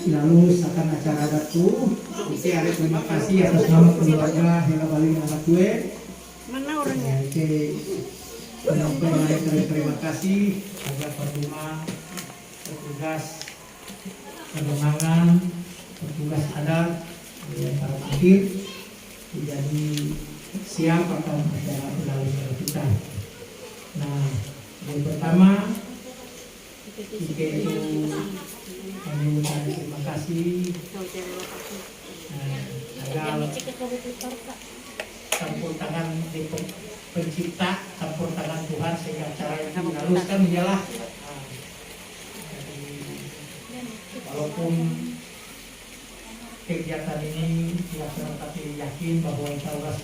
Lalu akan acara adatku. Oke, ada terima kasih atas nama keluarga Hela Bali anak gue. Mana orangnya? Oke, menyampaikan terima kasih agar pertemuan petugas penerangan, petugas adat para akhir menjadi siap akan acara pendalaman kita. Nah, yang pertama itu kami ucapkan terima kasih agar campur tangan di pencipta, campur tangan Tuhan sehingga acara ini diharuskan ialah walaupun kegiatan ini dilaksanakan tapi yakin bahwa insya Allah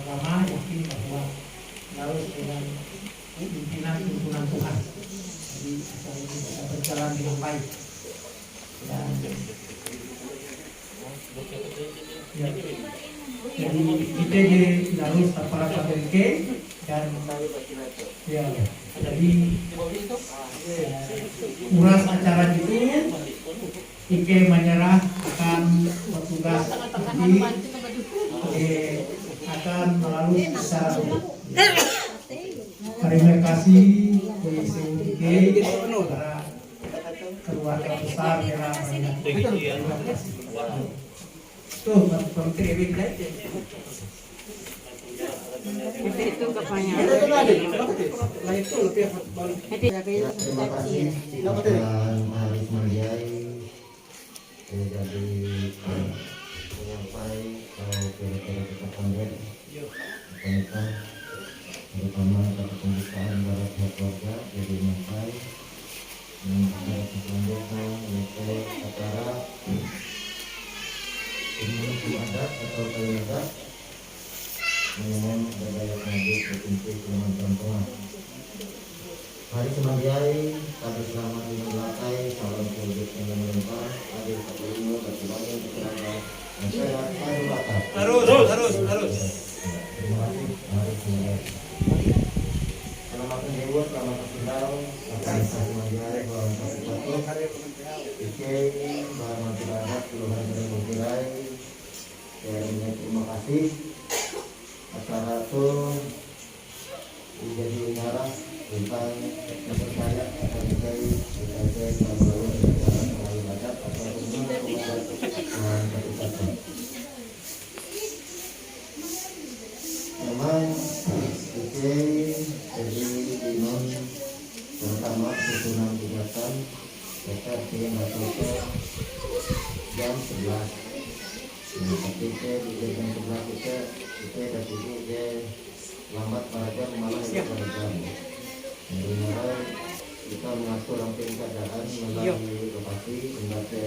lama yakin bahwa harus dengan pimpinan tuntunan Tuhan. Jadi acara ini bisa berjalan dengan baik. Dan ya, jadi kita di Darus para Paderke dan ya jadi uras acara itu Ike menyerah akan petugas nanti akan melalui secara terima kasih Ike para keluarga besar yang terima kasih. Tuh, menteri Itu kapanya. Terima kasih Tuhan Haris Mariai jadi penyampai atau kira-kira kita panggil mereka terutama kata pembukaan para pihak keluarga jadi menyampai dan acara selanjutnya yaitu acara ini adat atau kayu adat dengan bergaya maju provinsi Kalimantan Tengah. Hari Semadiai, kami selamat dimulai, salam wujud yang melimpah, hadir satu ilmu, satu bangun, keterangan, dan sehat, selalu rata. Harus. Terima kasih, Hari Semadiai. Selamat menjewut, selamat bersendaw, akan Hari Semadiai, bahwa kasih satu, Ike, bahwa tidak ada, keluhan dari Mukirai, dan terima kasih. Acara itu menjadi unara tentang kepercayaan akan menjadi berkaitan dengan acara melalui adat atau umum dengan satu. Memang Ike jadi non pertama susunan kegiatan seperti masuk jam 11. Tapi di jam 11 kita dan ini dia lambat pada jam malah itu pada jam. Jadi mulai kita mengatur ramping keadaan melalui lokasi membaca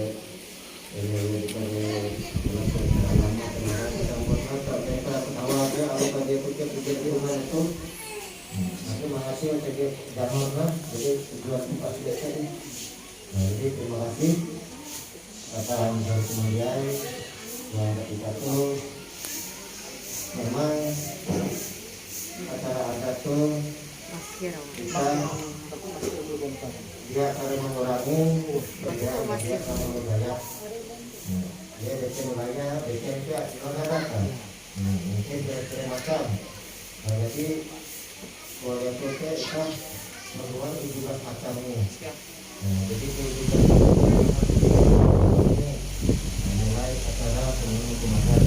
kita melakukan lama kemudian kita membuat mereka ketawa dia kalau dia pikir di rumah itu nanti menghasil jadi jangan lah jadi tujuan tempat biasa ini. Jadi terima kasih atas kemudian yang ketika itu memang acara adat itu kita dia saling mengurangi dia sama budaya dia bikin budaya bikin dia silakan mungkin dia macam jadi keluarga kita itu membuat 17 macam ini jadi kita mulai acara pemilu kemarin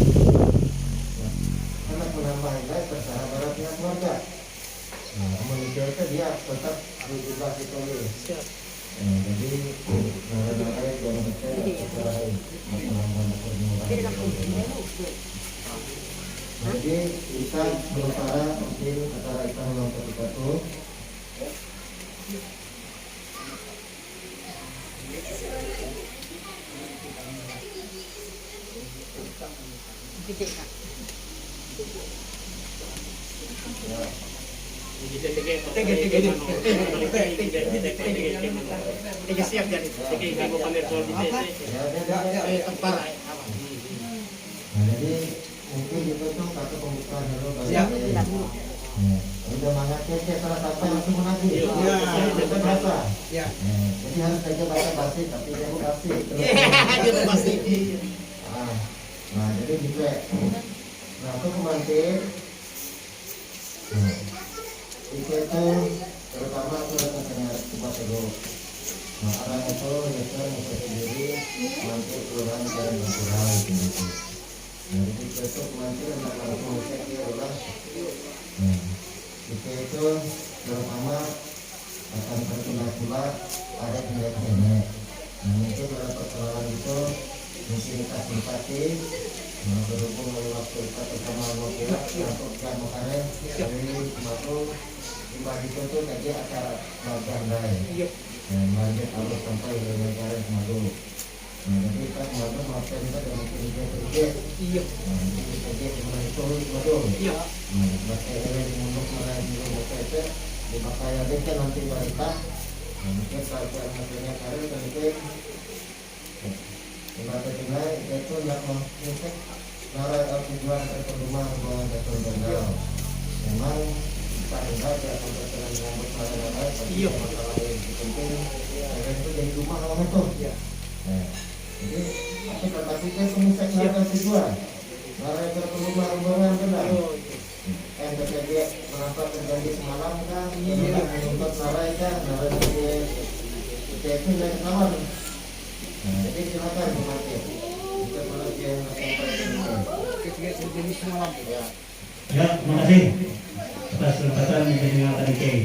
karena penambahan terserah baratnya keluarga menunjukkan dia tetap 17 itu jadi nara-nara yang kita secara penambahan jadi kita berusaha mungkin acara kita melakukan itu siap jadi. Jadi mungkin itu tuh kata pembukaan dulu. Nah, udah mangat kece salah sampai langsung menagih. Iya. Itu biasa. Ya. Jadi harus saja baca basi tapi dia basi. Gitu pasti. Nah, jadi gitu ya. Nah, itu kembali. Nah, itu terutama itu katanya coba dulu. Nah, arah itu ya muka sendiri nanti kelurahan dari natural gitu. Nah, jadi itu nanti untuk langsung cek dia ulang. Nah, itu terutama akan terkena pula ada nenek-nenek. Nah, mungkin dalam perkenalan itu mungkin kita simpati. Nah, berhubung dari waktu kita bersama Mokira untuk jam kemarin dari Sumatera di itu tadi acara bagian lain. Dan lanjut harus sampai ke negara Sumatera. Nah, jadi kita Sumatera maafkan kita dengan kerja. Nah, jadi kerja dengan itu Sumatera. Nah, baca yang untuk mulai dulu itu dipakai aja kan nanti mereka. Nah, mungkin baca materinya kali dan itu Bapak tinggal itu yang mengecek narai tujuan rumah betul benar. Memang Pak Indra tidak memperkenalkan menyambut narai tapi masalah yang penting itu jadi rumah awam itu. Nah, jadi tapi tetapi kan semua saya tujuan narai rumah benar. Kan dia menampak terjadi semalam kan, menuntut narai kan, narai itu dari kawan. Nah, jadi silakan dimati. Kita melalui yang semalam. Ya, terima kasih atas kesempatan yang didengar tadi Kay.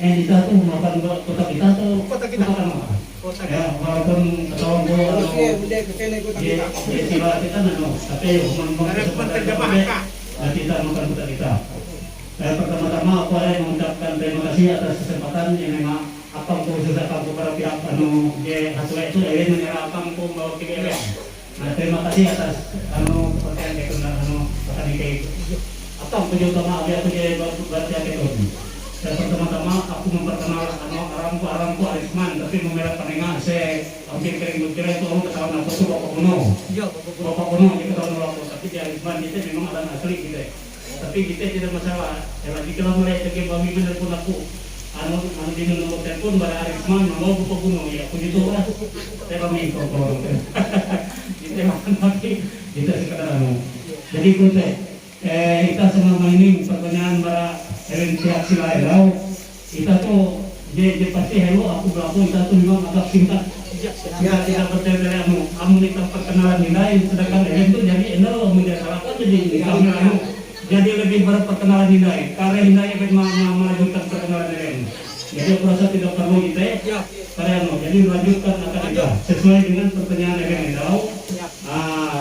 Kita tuh makan kota kita tuh kota mana? Ya, walaupun ketahuan ya sila kita nano, tapi kita makan kota kita. Pertama-tama aku ada mengucapkan terima kasih atas kesempatan yang memang apang po sudah ako para pihak haswa itu menyerah apang po bawa KBL. Nah, terima kasih atas perhatian itu na kay apang po utama aku jadi baca itu. Dan pertama-tama aku memperkenalkan aram ko Arisman tapi memerah paningan saya hampir kering kira itu aku ketahuan aku tuh Bapak Kuno. Bapak Kuno itu tahun aku tapi di Arisman kita memang ada asli gitu. Tapi kita tidak masalah. Lagi kalau mulai terkait bami benar pun aku di nomor telepon pada Arisman mau Bapak Kuno ya aku gitu lah. Saya kami kalau kita makan mati kita sekedar jadi kita selama ini pertanyaan para pihak sila Erau kita tuh jadi pasti hello aku berlaku kita tuh memang agak singkat tidak percaya dari kamu kita perkenalan nilai sedangkan itu jadi menjadi jadi lebih berperkenalan nilai karena nilai melanjutkan perkenalan nilai jadi aku rasa tidak perlu kita jadi melanjutkan akan kita sesuai dengan pertanyaan yang Erau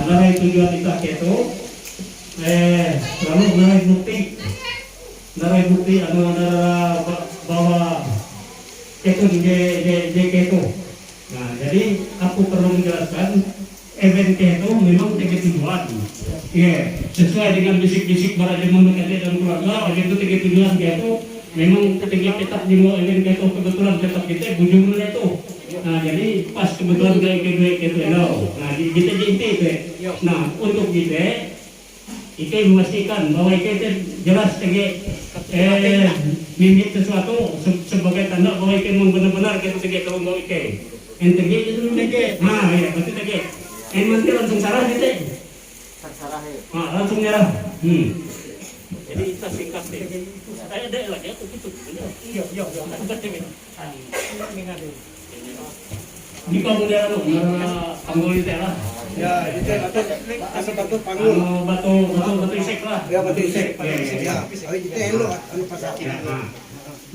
nilai tujuan kita itu lalu narai bukti bahwa itu keto. Nah, jadi aku perlu menjelaskan event keto memang tiga tujuan. Iya, sesuai dengan bisik-bisik para jemaah dan keluarga, itu tiga tujuan keto memang tiga petak jemaah event keto kebetulan petak kita bujurnya itu. Nah, jadi pas kebetulan kayak keto nah, kita inti itu. Nah, untuk kita Ike memastikan bahwa Ike jelas minit sesuatu sebagai tanda bahwa Ike benar-benar kita kalau mau Ike. Ente itu Ike. Nah, ya berarti Ike. Nanti langsung sarah gitu. Sarah ya. Nah, langsung nyerah. Jadi kita singkat deh. Saya ada lagi aku gitu. Iya. Ini kamu dia lu, panggul itu lah. Ya, itu batu panggul. Batu isek lah. Ya, batu isek. Ya, itu elo pasar.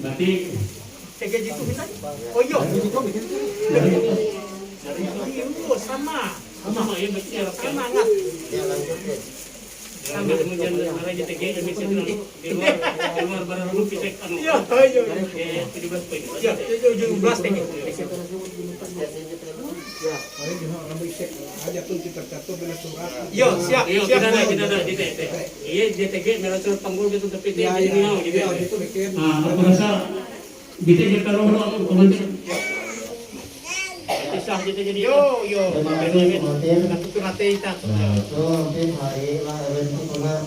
Berarti kayak gitu bisa. Oh iya. Dari itu sama ya berarti sama enggak? Ya lanjut deh. Sambil kemudian ada di TG emisi di luar barang lu pisek anu. Iya. 17 poin. Ya, 17 TG. Ya, ayo jangan nambah isek aja tuh kita catur dengan surat. Yo, siap. Kita ada di TT. Iya, di TG merah surat panggul gitu tapi dia ini mau gitu. Ya, itu bikin. Nah, aku rasa gitu je kalau aku komentar. Kisah gitu jadi. Yo. terima kasih Martin. Aku tuh nanti kita. Nah, itu mungkin hari lah event itu pernah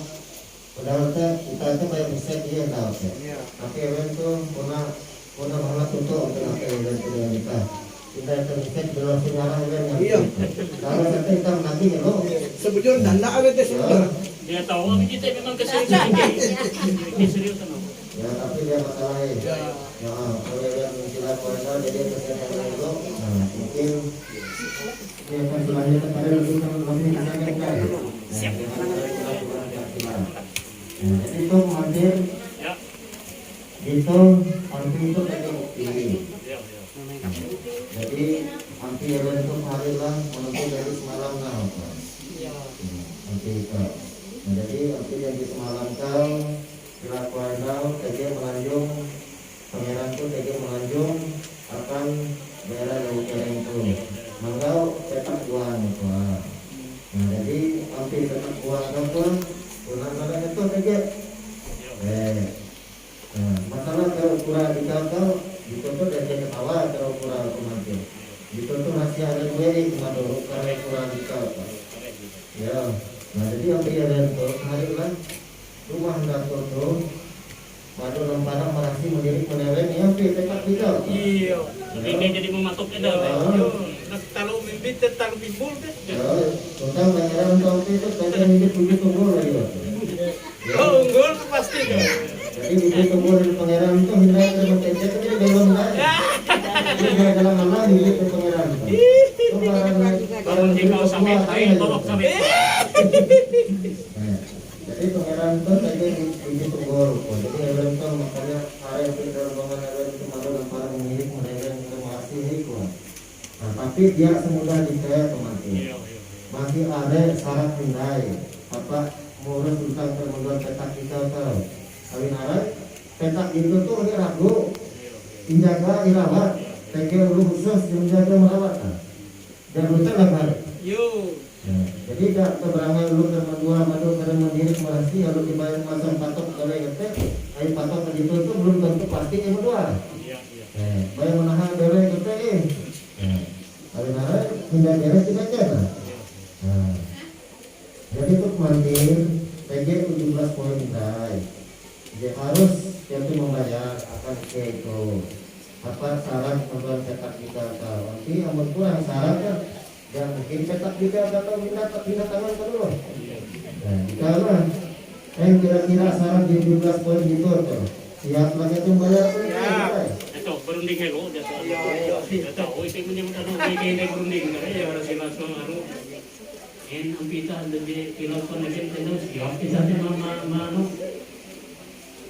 Padahal kita itu kayak riset dia tahu ya. Tapi event tuh pernah banget tutup untuk event kita. Kita itu riset belum sejarah event yang. Iya. Kalau kita nanti ya lo. Sebujur dana awet itu. Dia tahu tapi kita memang keseriusan ini serius kan. Ya tapi dia masalahnya. Ya kalau event silat puasa jadi kesehatan itu. Nah mungkin dia akan selanjutnya pada lebih menanyakan. Siap. Jadi itu hadir itu anti itu tadi bukti. Jadi anti itu hari lah menentu dari semalam nah apa? Anti itu. Nah, jadi anti yang di semalam kau dilakukan kau tadi melanjung pangeran itu tadi melanjung akan daerah Laut Kereng itu. Mangau petak uang itu. Nah jadi anti petak uang itu Pernah itu saja. Masalah kalau kurang dikau ditutup dan jadi awal kalau kurang kematian. Ditutup masih ada dua kemadu karena kurang dikau. Ya, nah jadi yang dia itu hari kan rumah hendak tutup. Madu lempara merasi mendirik menewen ya petak dikau. Iya. Ini jadi mematok ada. Kalau mimpi tentang timbul deh. Tentang pangeran tahun itu pangeran hidup begitu tunggul lagi. Oh, unggul pasti dong. Jadi begitu tunggul di pangeran itu hindari dari mencet itu dia belum dah. Dia dalam mana hidup di pangeran itu. Kalau jika sampai lain tolong sampai. Jadi pangeran itu tadi begitu tunggul. Jadi event itu makanya hari itu dalam bangunan event itu malu lempar mengirik menewen ke masih kuat. Nah, tapi dia semudah dicaya teman-teman. Masih ada syarat pindai. Apa murus tentang permohonan petak kita tahu. Kawin arah petak itu tuh dia ragu. Injaga dirawat. Tegel dulu khusus menjaga merawat. Dan rutin lah kan. Yo. Jadi tak keberangan dulu kerana dua madu kerana mendiri merasi lalu dibayar masang patok kalau ngetek. Air patok itu belum tentu pasti yang berdua. Bayar menahan bela ngetek Karena tidak beres tidak ada. Jadi untuk mandir PG 17 poin baik. Dia harus yaitu membayar akan itu. Apa syarat pembuat petak kita tahu? Nanti yang kurang syaratnya yang mungkin petak kita atau minta tangan kedua. Nah, kalau yang kira-kira syarat di 17 poin itu tuh siap lagi itu bayar pun. Ito, berunding hello dia tahu. Ito, oh itu menyebut ini berunding na ya harus langsung en ang pita di pinapon na kento siap kita di mano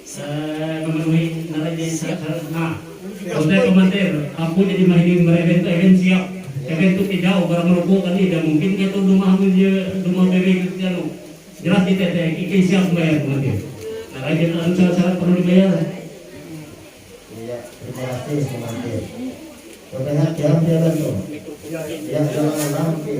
sa memenuhi nilai sa nah untuk komandir aku jadi mahining event siap event itu tidak barang merokok kali dan mungkin kita rumah bebek itu jelas kita siap bayar komandir nah lagi syarat perlu dibayar. Terima kasih komandir. Sudah jam dia tuh. Ya jangan lampi.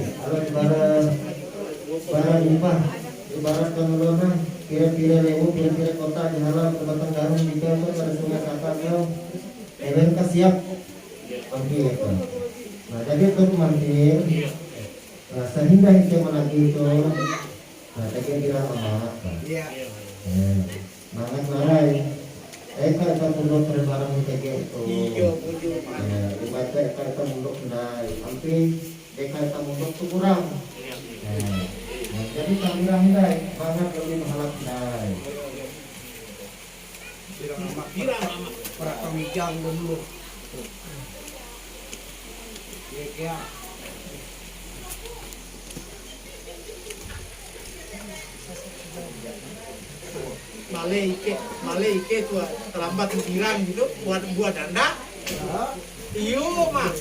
Kalau ibarat pengelola kira-kira lewu kira-kira kota di halam ke batang garum di tempat pada sungai kakaknya. Event siap. Pagi itu. Nah jadi itu komandir. Nah sehingga itu lagi itu. Nah saya kira amat. Iya. Mangat larai. Kita mundok barang TG itu. Iya, dibaca kita mundok ndai. Sampai kita mundok tu kurang. Jadi kami ndai banyak lebih menghalap ndai. Kira para pemijang dulu. Ya. Malai ke tua terlambat hilang gitu buat danda. Iyo mah.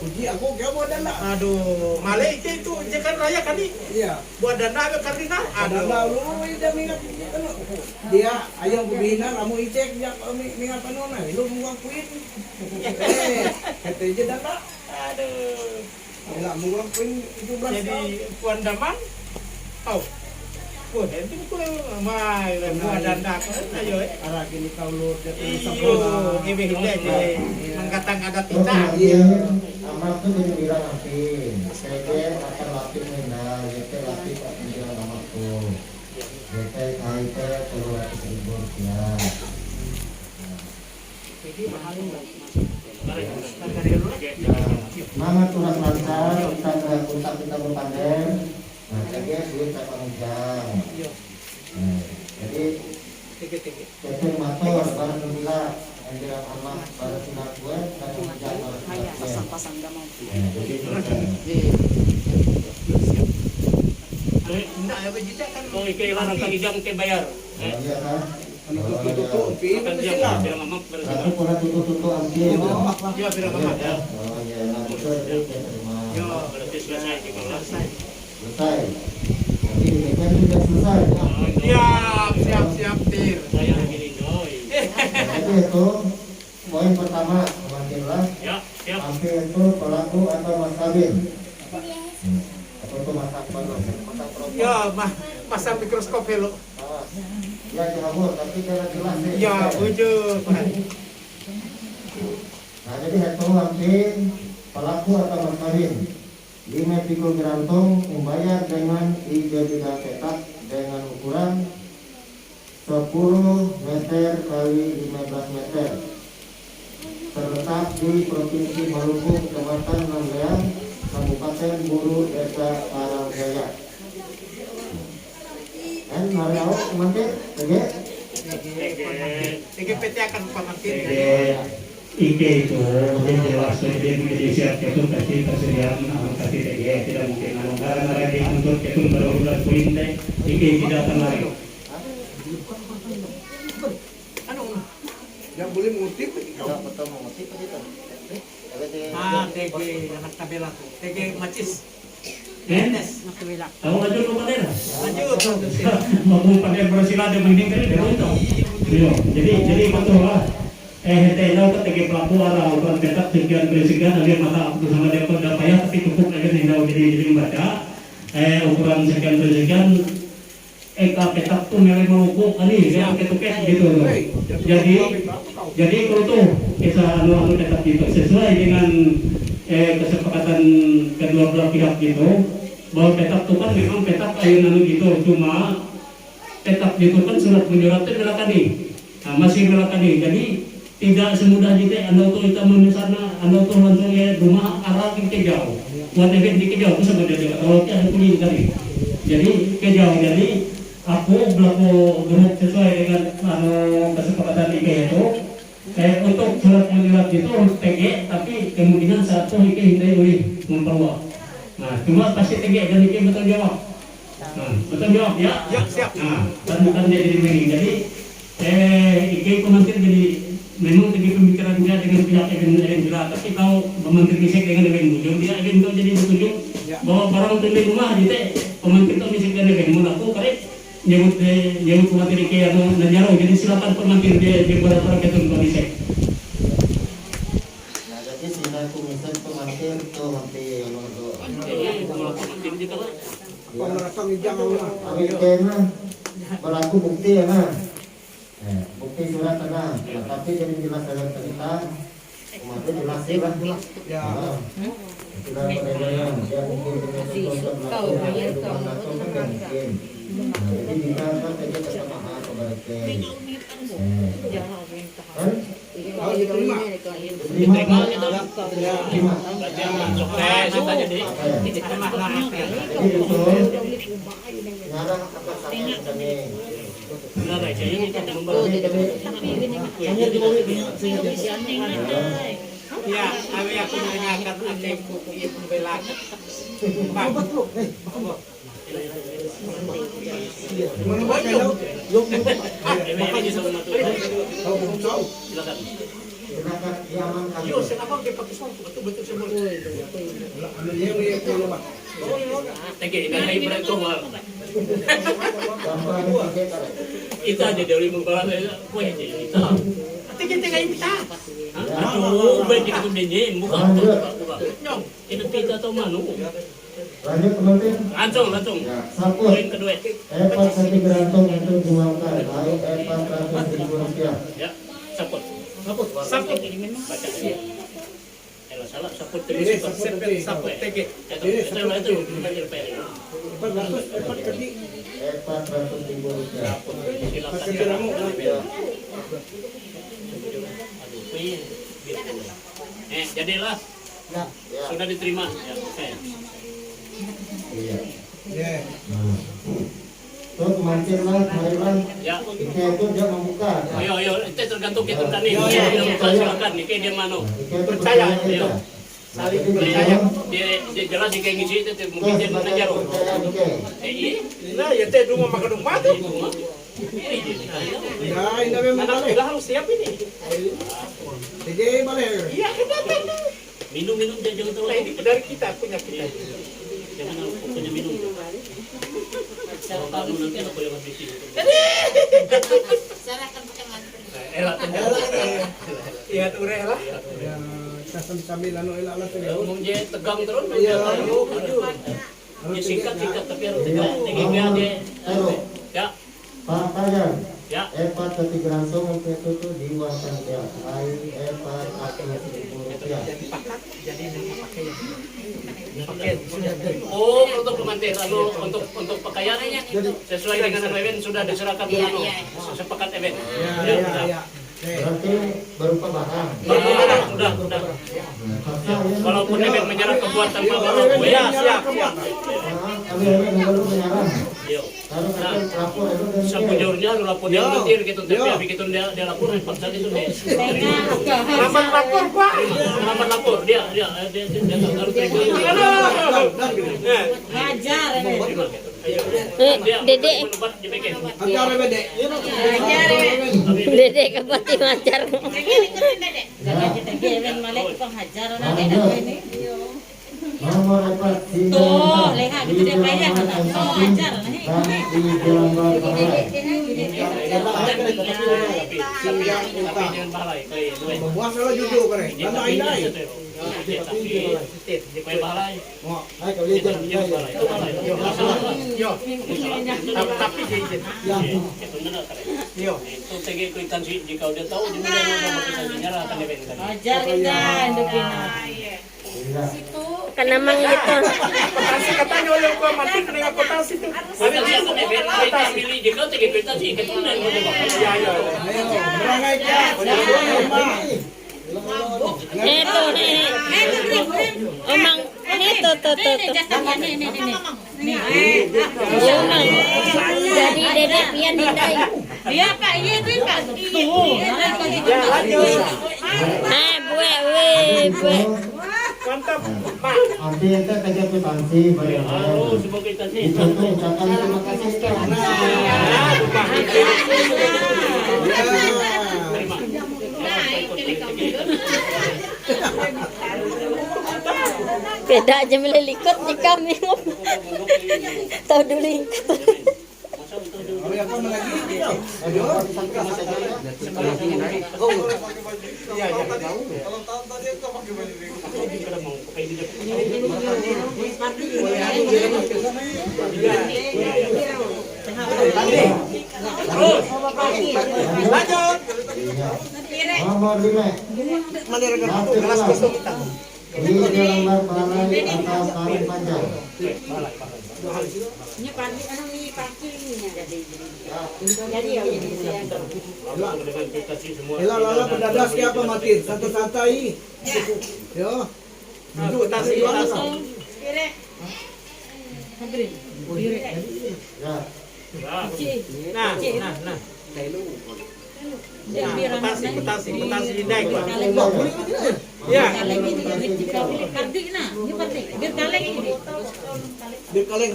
Uji aku kaya buat danda. Aduh, Malai itu jekan raya kali. Iya. Buat danda ke kardina. Aduh. Lalu ida mingat dia ayam kubina kamu icek dia mingat panona. Lu muang kuit. Kata je danda. Aduh. Enggak muang kuit 17 jadi puan damang. Oh. Wah, itu mai buat danda kan ayo. Arah gini kau lu jadi sebelum ini dia mengkatang adat kita. Amat tu jadi bilang lapin. Saya akan lapin mana, jadi lapin tak bilang amat tu. DP KIP 200.000 rupiah. Semangat kurang lancar, kita berpandai. Nah, jadi duit tak panjang. Jadi PT motor barang gila yang anak barang sinar gue dan panjang barang pasang-pasang gak mau. Enggak ya begitu kan. Oh, ikailan ang kagijang kay bayar. Iya kan? Akan dia bilang mamak Satu bersama. pula tutup ampir. Ya bilang apa ya? Oh iya, nah betul itu terima. Ya, Berarti selesai di kelas. Selesai. Jadi ini kan sudah selesai. siap Tir. Saya lagi enjoy. Jadi itu poin pertama makinlah Ya, siap. ampir itu pelaku atau mas kawin. Atau itu masak bagus, masak perokok. Ya, pasang mikroskop hello. Ya jamur, tapi jangan jelas deh. Ya, wujud. Nah jadi itu hampir pelaku atau mas kawin. 5 pikul gerantung membayar dengan ijazah petak dengan ukuran 10 meter kali 15 meter. Terletak di Provinsi Maluku, Kecamatan Nambeang, Kabupaten Buru, Desa Karangjaya. Dan hari awal kemarin, TGPT akan pamantin. IG itu mungkin jelas dia menjadi siap itu pasti persediaan pasti TG tidak mungkin karena dia untuk itu berulang poin deh IG tidak akan lari. Yang boleh mengutip. tidak betul mengutip itu. TG anak tabela tuh. TG macis. Nakawila. Tahu aja lu pada Lanjut. mau pakai bersilada meninggal dia itu. Jadi betul lah. Tahu ketika pelaku arah ukuran petak sekian ada mata bersama dia pada payah tapi cukup aja nih jadi membaca ukuran sekian petak tuh nilai mau kali yang ketukes gitu loh. Jadi kalau tuh kisah anu petak gitu sesuai dengan kesepakatan kedua belah pihak gitu bahwa petak itu kan memang petak ayunan gitu cuma petak gitu kan surat menyuratnya melakani masih melakani jadi tidak semudah gitu anda tuh kita menulisana anda tuh langsung ya rumah arah ke jauh buat event di jauh itu sama dia kalau kita punya tadi jadi ke jauh jadi aku berlaku gemuk sesuai dengan kesepakatan IKE itu untuk surat menyurat itu harus TG tapi kemungkinan satu IKE hindai boleh memperluas nah cuma pasti TG dan IKE betul jawab betul jawab ya siap. nah dan bukan jadi begini jadi IKE itu nanti jadi memang tinggi pemikirannya dengan pihak event jelas tapi kalau pemantik misik dengan event muncul dia event itu jadi ditunjuk bahwa barang untuk di rumah gitu pemantik itu misik dengan event mengaku karena nyebut pemantik IKE yang nanyaro jadi silakan pemantik dia berapa ketun misik. Nah jadi sehingga kumisan pemantir tuh hampir Jadi kalau pemantik juga lah. Amin kena berlaku bukti ya nah. Bukti surat tenang, tapi jadi jelas dalam cerita umatnya jelas sih lah. Ya. Sudah perbedaan, dia mungkin dengan sesuatu berlaku atau kan mungkin. Jadi jika kan saja kesamaan kebaliknya. Kan? Terima. Kita jadi Jadi betul. Ngarang apa sama kami. benar aja ini kita membantu. Ya, aku mendengarkan adekku membela. Ini aja sama tuh. Silakan. Silakan diamankan. Yo, kenapa dia pakai suatu betul-betul semua. TG ini ibarat kawal. Gambar pakai karet. Kita aja dari membalas kue aja kita. Tinggi kita. Aduh, baik kita tuh denye buka. Nyong. Itu kita atau manu. Lanjut penonton. Langsung. Ya, satu. Poin kedua. Epas satu gerantung untuk dimakan. Baik epas 100.000 rupiah. Ya, saput. Saput. Baca aja. salah saput tegi saput tegi. Itu banyak PR. 400 ribu rupiah. Silakan. Jadilah Ya. sudah diterima. Ya, oke. Iya. Nah. Terus mancinglah, marilah. Ya. Ike itu dia membuka. Ayo, itu tergantung kita tadi. Iya. Silakan, Ike dia mano. Ike itu Percaya, kita. saling Jadi percaya. Dia jelas Ike ngisi itu mungkin dia Terus mengajar. percaya Ike. Iya. Nah, ya teh rumah makan rumah tuh. Ya, ini memang Anak boleh. sudah harus siap ini. Jadi boleh. Iya, kita. Minum dia jangan Nah, terlalu. ini dari kita punya kita. Jangan pokoknya minum. Kalau kamu nanti aku yang habisi. Serahkan pakai mantra. Elak Iya, tuh rela. Ya, kita sambil anu elak lah tuh. umum dia tegang terus. Iya. Dia singkat tapi harus tegang. Dia ya Pak Fajar. ya. Epat ketik langsung untuk itu diwasan tiap hari. Epat 100.000 rupiah. Jadi nama pakaian. Pakaian sudah Oh, untuk pemantir, lalu untuk pakaian sesuai dengan event sudah diserahkan ke anu sepakat event. Ya. Berarti berupa barang. Sudah. Paksa ya. Walaupun event menyerah kebuat tanpa bawa kue. Ya, siap. Kami ini baru menyerang. Yo. Harus ada lapor itu dan Sabujurnya lu lapor dia mentir gitu, tapi habis itu dia lapor paksa gitu deh. Lambat lapor, Pak. Lambat lapor dia harus terima. Ngajar ini. Dia Dedek. menubat di bikin. Ajar bede. Ngajar ini. Dede kapati ngajar. Segini keren Dek. Jangan kita gewen malek penghajar nanti ini. nomor 4 Tuh, lihat gitu dia kayak mau ajar dan di Jalan Barat. Tapi jangan balai kayak dua. Membuat salah jujur kare. Lama indai. Kayak balai. Mau, hai kau lihat Jangan balai. Itu balai. Yo. Tapi dia izin. Ya. Itu benar kare. Yo. Itu tegi kwitansi jika udah tahu di mana mau kita nyerah akan event tadi. Ajar kita hidupnya. Iya. Kan namang gitu. Kwitansi katanya oleh gua mati kena kwitansi tuh. Kwitansi akan event kita pilih jika tegi kwitansi kita udah mau bakal. Ya, ya. Ayo, berangai ka. Itu nih. Omang itu tuh. Iya mang. Jadi dedek pian hindai. Iya Pak, iya tuh Pak. Ya, lanjut. Bue. Mantap, Pak. Artinya kita kerja kwitansi Halo, sebuah kwitansi. itu tuh ucapan terima kasih kan. Terima. Beda aja melilikut di kami. Tahu dulu ikut. Ayo apa lagi? Ayo, kita saja ya. Iya, ya. Lanjut. Iya. Nomor 5. Mana gelas kosong kita? Di Jalan Balai atau Kali Panjang. Ini pagi anu ini paginya jadi ya jadi saya. Dengan kwitansi semua. Lala pendadak siapa mati? Santai-santai. Yo. Kwitansi. Kire. Ya. Nah. Kwitansi indai gua. Ya. Biar kaleng. Bahala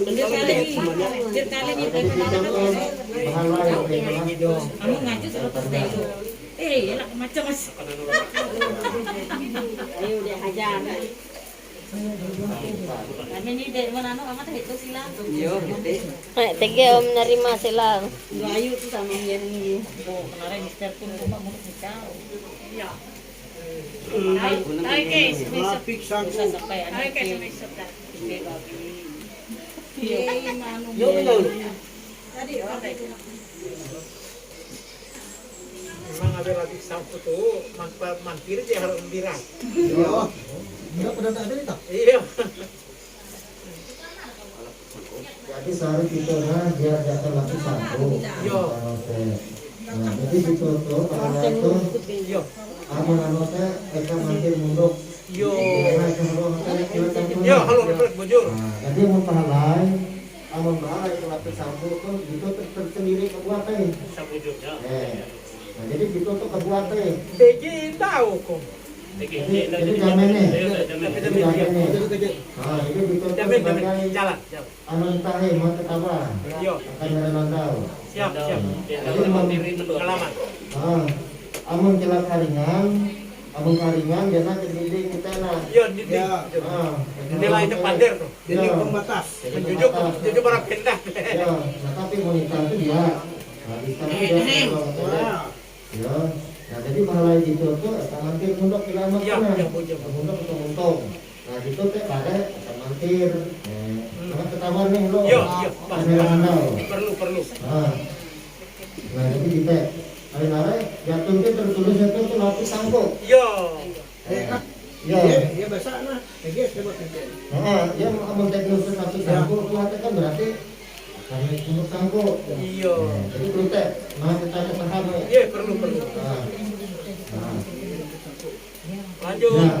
yang ringan. Ayo dia ajar. Kami ni dek mana amat itu silang. Tege om nerima silang. Ayu tu sama yang ni. Kemarin Mister pun cuma mau kau. Ya. Rapik sangku. Sampai anak ke. Yo betul. Memang ada lagi satu tuh mantir dia harus bilang. Yo. Enggak pernah ada itu. Iya. Jadi sehari kita dia jatuh lagi satu. Yo. Nah, jadi itu tuh pada itu Yo. anu teh eka makin mundur. Yo. Yo, halo bujur. Jadi mun pahalai, amun pahalai itu lapis satu tuh itu tersendiri kebuat teh. Sabujurnya. Nah, jadi itu tuh kebuat teh. Beji tahu kok. Jadi jamennya. Tapi Jadi jamennya. Nah, jadi itu tuh Jamin sebagai jalan. anu tahe mau tetapa. Yo. Akan merenandau. Siap. Pengalaman. Ah, amun celaka ringan, amun karingan jana kediri kita nah. Yo, di nilai itu pader tuh. Jadi pembatas. Menjujuk orang pindah. Ya, nah tapi wanita itu dia. Nah, di sana dia. Ya, nah jadi malah itu tuh akan mantir mundok kilamat Ya, mana? ya, bujur. Mundok untung. Nah itu teh pada akan mantir. Karena ketahuan nih lo. Yo, Merenandau. perlu. Nah jadi kita hari-hari jatuh itu tertulis itu tuh lapis sangkut. Yo. Ya. Iya bahasa nah. Guys, coba kerjain. Nah, ya mau teknis lapis sangkut itu kan berarti kami untuk sangkut. Iya. Jadi perlu teh, nah kita paham ya. Iya, perlu. Nah. Lanjut. Nah.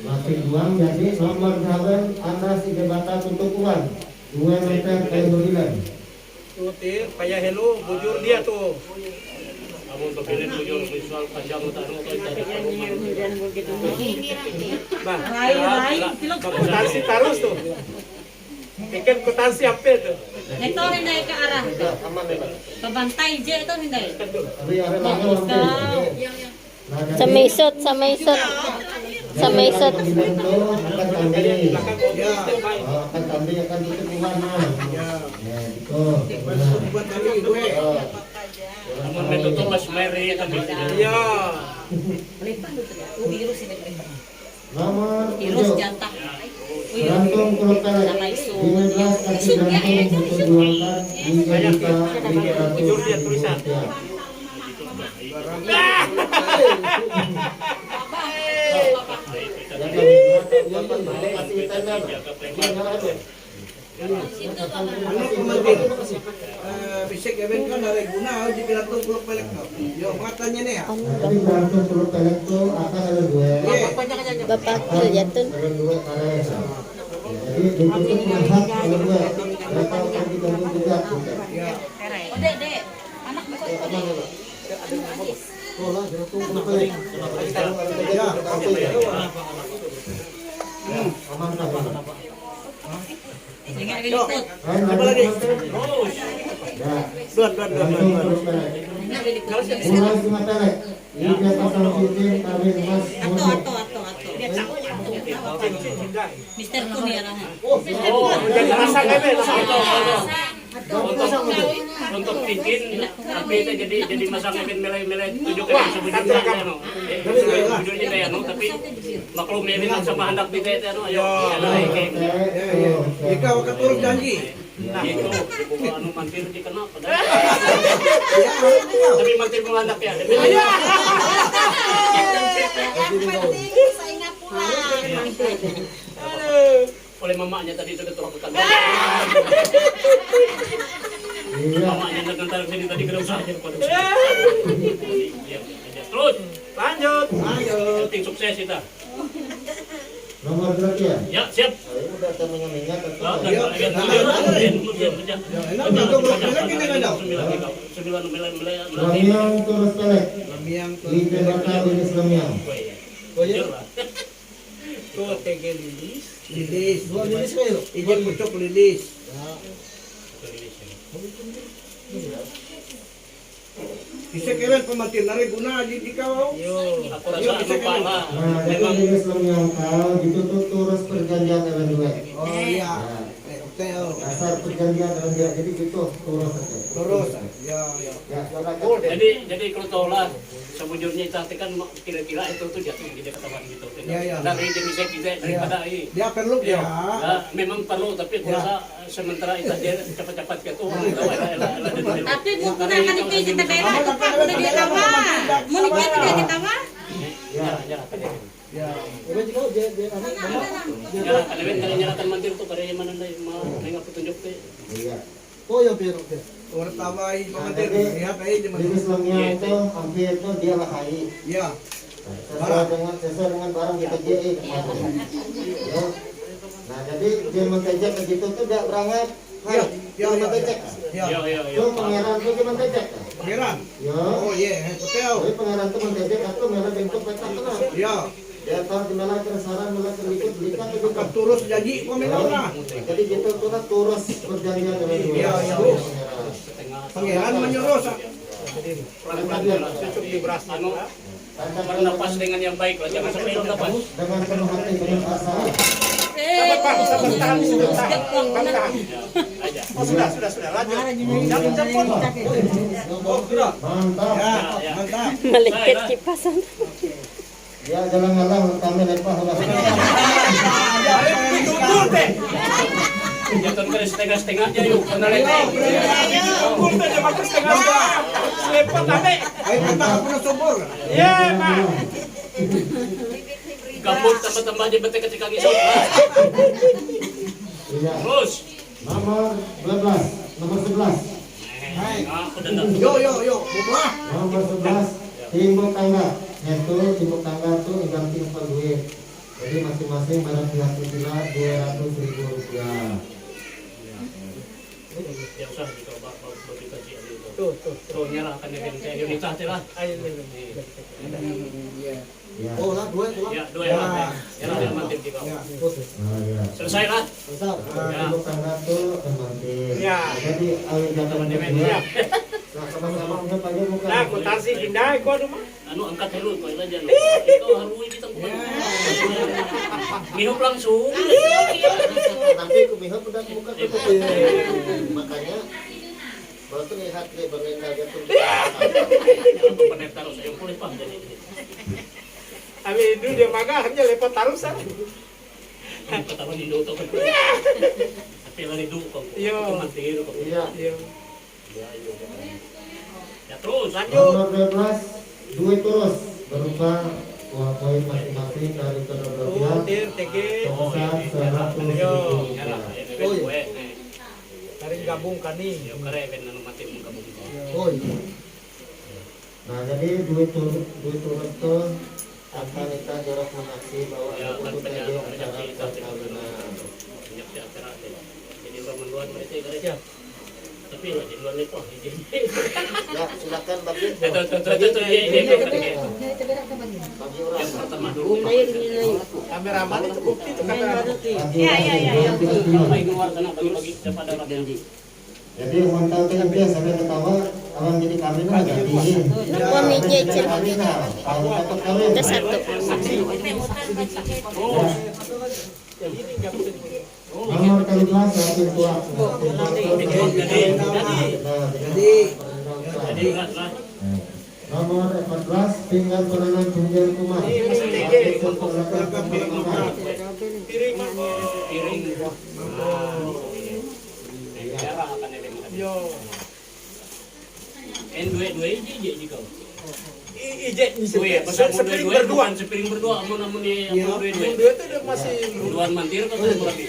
Masih buang jadi nomor jawaban Anda si jabatan tutupan 2 meter kayu berilan. Tuh, payah hello, bujur dia tuh. Kamu kepilih bujur visual panjang utara Bang, kutansi terus tuh. Bikin kutansi apa tuh? Ito hindi ka arah. Aman ya, Pak. Pabantay je ito hindi. Tapi ada lagi orang Sa may isot, sa may isot. Sa may isot. akan kambing. Akan kambing akan tutup gimana? Ya, itu. Buat kali gue. Namun metutup mas Mary kami. Iya. Nomor Irus 7. jantak. Gantung kulit pelek 15 kaki gantung diperjualkan 3.300.000 Bujur dia tulisan. rupiah. Ano kumatin? Bisik event kan dari guna di pilato kuluk pelek no. Yo matanya nih ya. Jadi gantung kulit pelek itu akan ada dua. Bapak ko jatun. Ada dua karet. Jadi ditutup mahak ada dua. Berapa akan digantung juga? Ya. O, dek. Anak mo ko. Oh lah, gantung kulit pelek. Ya. Aman tak? Dengan lilikot. Coba lagi. Ya. Dua. Gantung kulit pelek. Mulai cuma pelek. Ini dia pasang cincin kawin emas murni. Ato. Mister ko niya lang. Jangan rasa kebe. Untuk cincin tapi itu jadi masang event melek tujuh kali sebujurnya ano. Sebujurnya kayak ano tapi maklum ini sama hendak di tete ano ayo. Jika wakat turun janji. Nah itu anu mantir di kena tapi mantir menganak ya. Oleh mamanya tadi sudah terlakukan. Iya. Mamanya ngantar sini tadi kena usaha aja pada. Terus Lanjut. penting sukses kita. Nomor berapa ya? Ya siap. Ini udah temennya atau? Lamiang turut pelek. Lamiang Lidah bakal jenis lamiang. Tuh, TG lilis. lilis. Dua lilis kayo. Ijan pucuk lilis. Bisa keren pematin nari guna di kau. Yo. Aku rasa anu pala. Nah, jadi jenis lamiang kau ditutup turus perjanjian dengan dua. Oh iya. Hotel. Dasar perjanjian dengan dia, jadi gitu turus aja. Terus. Ya. Ya, silakan. Jadi kalau tahu lah sebujurnya itu kan kira-kira itu tuh jatuh di ketahuan gitu. Ya. Dari jenis kita daripada ini. Dia perlu ya. Ya, memang perlu tapi aku rasa sementara itu dia cepat-cepat gitu. Tapi buku na kanipin kita bela. Kapag na di tawa. Muniknya tidak ditawa. Jarak kan Eben. Ya. Coba juga dia apa? Jarak kan Eben kali nyalakan mantir tuh pada yang mana mau nengok petunjuk tuh. Iya. Oh ya biar oke. Orang tambahin pemandir lihat aja Di cuman. Islamnya itu hampir itu dia lahai. Ya. Sesuai dengan barang kita JE kemarin. Ya. Nah jadi dia mentejek begitu tuh dia berangkat. Ya, Dia mentejek. Ya. Itu pangeran tuh dia mentejek. Pangeran. Ya. Oh iya, hotel. Jadi pangeran tuh mentejek atau merah bentuk petak kenal. Ya. Dia tahu di mana keresaran mulai terlibat belikan itu kan. Terus jadi pemenang. Jadi gitu tuh terus perjanjian dengan dia. Iya, iya. Pangeran menyuruh. Cukup di beras bernapas dengan yang baik lah, jangan sampai hilang napas. Dengan penuh hati penuh asa. Sabar, tahan sebentar. Aja. Oh, sudah, lanjut. Jangan. Oh, sudah. Mantap. Ya. Mantap. Malaikat kipasan. Ya jalan-jalan kami lepas sudah. Tunggu teh. Jatuh ke setengah-setengah aja yuk, pernah lihat. Tunggu teh cuma setengah. Lepot ame. Ayo kita pernah sobor. Ya, Pak. Gabut tambah-tambah aja bete ketika ngisok. Iya. Terus. Nomor 12, nomor 11. Aku dandang. Yo. Buka. Nomor 11 timbuk tangga. Itu timbuk tangga tuh ganti upah duit. Jadi masing-masing barang pihak sila 200.000 rupiah. Ya usah dicoba bagi kajian itu. Tuh nyerahkan yang saya nikah lah. Ya. Oh lah dua. Ya, dua ya. Nyerah dia mantip di kau. Nah, ya. Selesai lah. Timbuk tangga tuh mantin. Ya. Jadi ayo jangan Ya. Nah, sama-sama udah pakai muka. Nah, kutasi pindah ko ano mah. Anu angkat dulu kau aja lu. Ikaw harui di tempat. Mihop langsung. Nanti aku mihap udah muka tuh. Makanya kalau tuh lihat deh bangga gitu. Jangan tuh pendek taruh saya boleh paham jadi. Ami itu dia maga hanya lepot taruh sa. Ketahuan di doto kan. Tapi lari du kau. Yo. Mantir kau. Iya. Ya terus Nomor 12 duit terus berupa uang koin masing-masing dari kedua belah Oh, pihak dir tege. sebesar 100.000 nyerah. rupiah. Oh, Gue. Tarik gabung kani. Ya kare ben anu mati mun kamu. Oh iya. Nah jadi duit turut itu akan kita jorok mengaksi bahwa Ya aku kan tuh tadi acara penyaksi perkawinan. banyak di acara teh. Jadi orang menduan mereka garis ya. Tapi lah di luar lepo. Ya silakan bagi Tuh ini bagi orang. yang pertama dulu. Kameraman itu bukti itu kameraman. Apa yang keluar sana bagi-bagi kepada orang janji. Jadi mantau tuh dia sampai ketawa awan jadi kawin lah ganti. Kami jejer. Kawin lah. Kalau dapat kawin. Ada satu. Nomor 13 semakin tua. Jadi lah. Nomor 14 tinggal peranan tunjangan kumar. Piring mah. Piring. Cara akan ada. Yo. Dua hiji kau. Ije Oh ya, pas mau sepiring dua berdua. sepiring berdua amun ni Dua dua. itu udah masih Duluan mantir kau tuh berarti.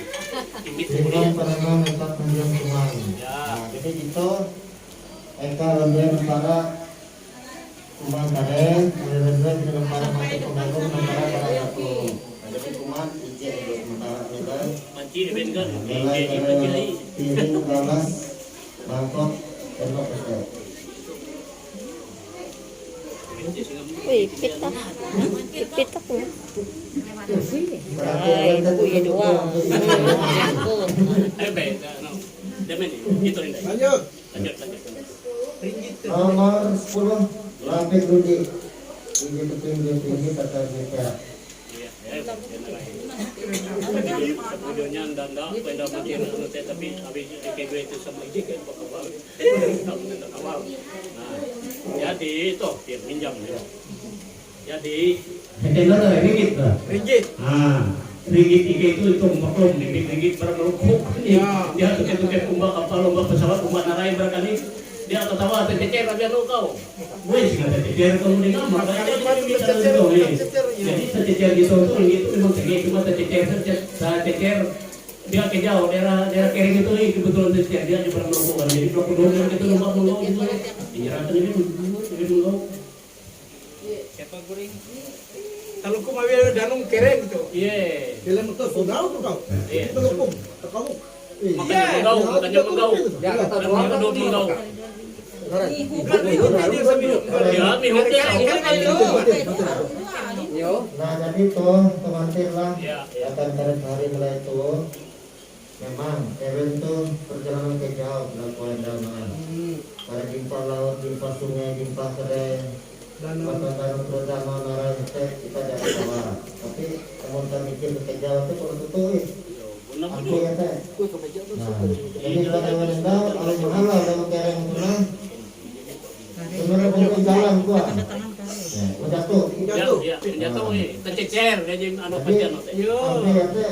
Imit Tinggal peranan tempat tunjangan kumar. Nah, jadi gitu Eka lebih para kumar karen, lebih dengan para mati pengagung antara para satu. Jadi kumar ije untuk sementara kita. Manci di bengan. Mulai dari piring, galas, mangkok, sendok, es. Wih, pita. Pita ko. Ay, kuya dua. Demen itu rin. Lanjut. Lanjut. Nomor 10 Lapik Rudi. Ini tinggi kata mereka. Videonya anda penda mantir tapi habis kayak gue itu sama ide kan bakal. Nah, jadi itu dia minjam ya. Jadi Tinggal ada ringgit lah. ringgit. Ringgit itu maklum ringgit berapa rukuk. Dia tuket umbak kapal lomba pesawat umbak narai berkali. dia ketawa tercecer biar lo kau. Gue sih nggak tercecer kamu di kamar. Jadi tercecer gitu tuh itu memang tercecer cuma tercecer dia kejauh daerah kering itu kebetulan tercecer dia juga pernah melakukan. Jadi kalau kedua itu lompat mulu gitu. Dinyerahkan ini dulu. Siapa goreng? Kalau kau mau danung kering gitu. Iya. Film itu sudah tuh kau. Iya. Itu hukum. Kamu. Makanya menggau. Ya kata Dan menggau menggau. Ya, Yo. Nah jadi tuh teman-teman lah Ya. akan hari mulai itu memang event tuh perjalanan ke jauh dalam damai. Pada jumpa laut, jumpa sungai, jumpa kering, danau terutama marah kita jangan salah. Tapi kamu tak mikir ke jauh itu kalau tutup Oke ya teh. Nah, jadi pada menendang kalau mahal dalam kering itu nah. Sebenarnya bukan jalan kuat. Jatuh. Ya, jatuh tercecer jadi anu pacan teh. Oke ya teh.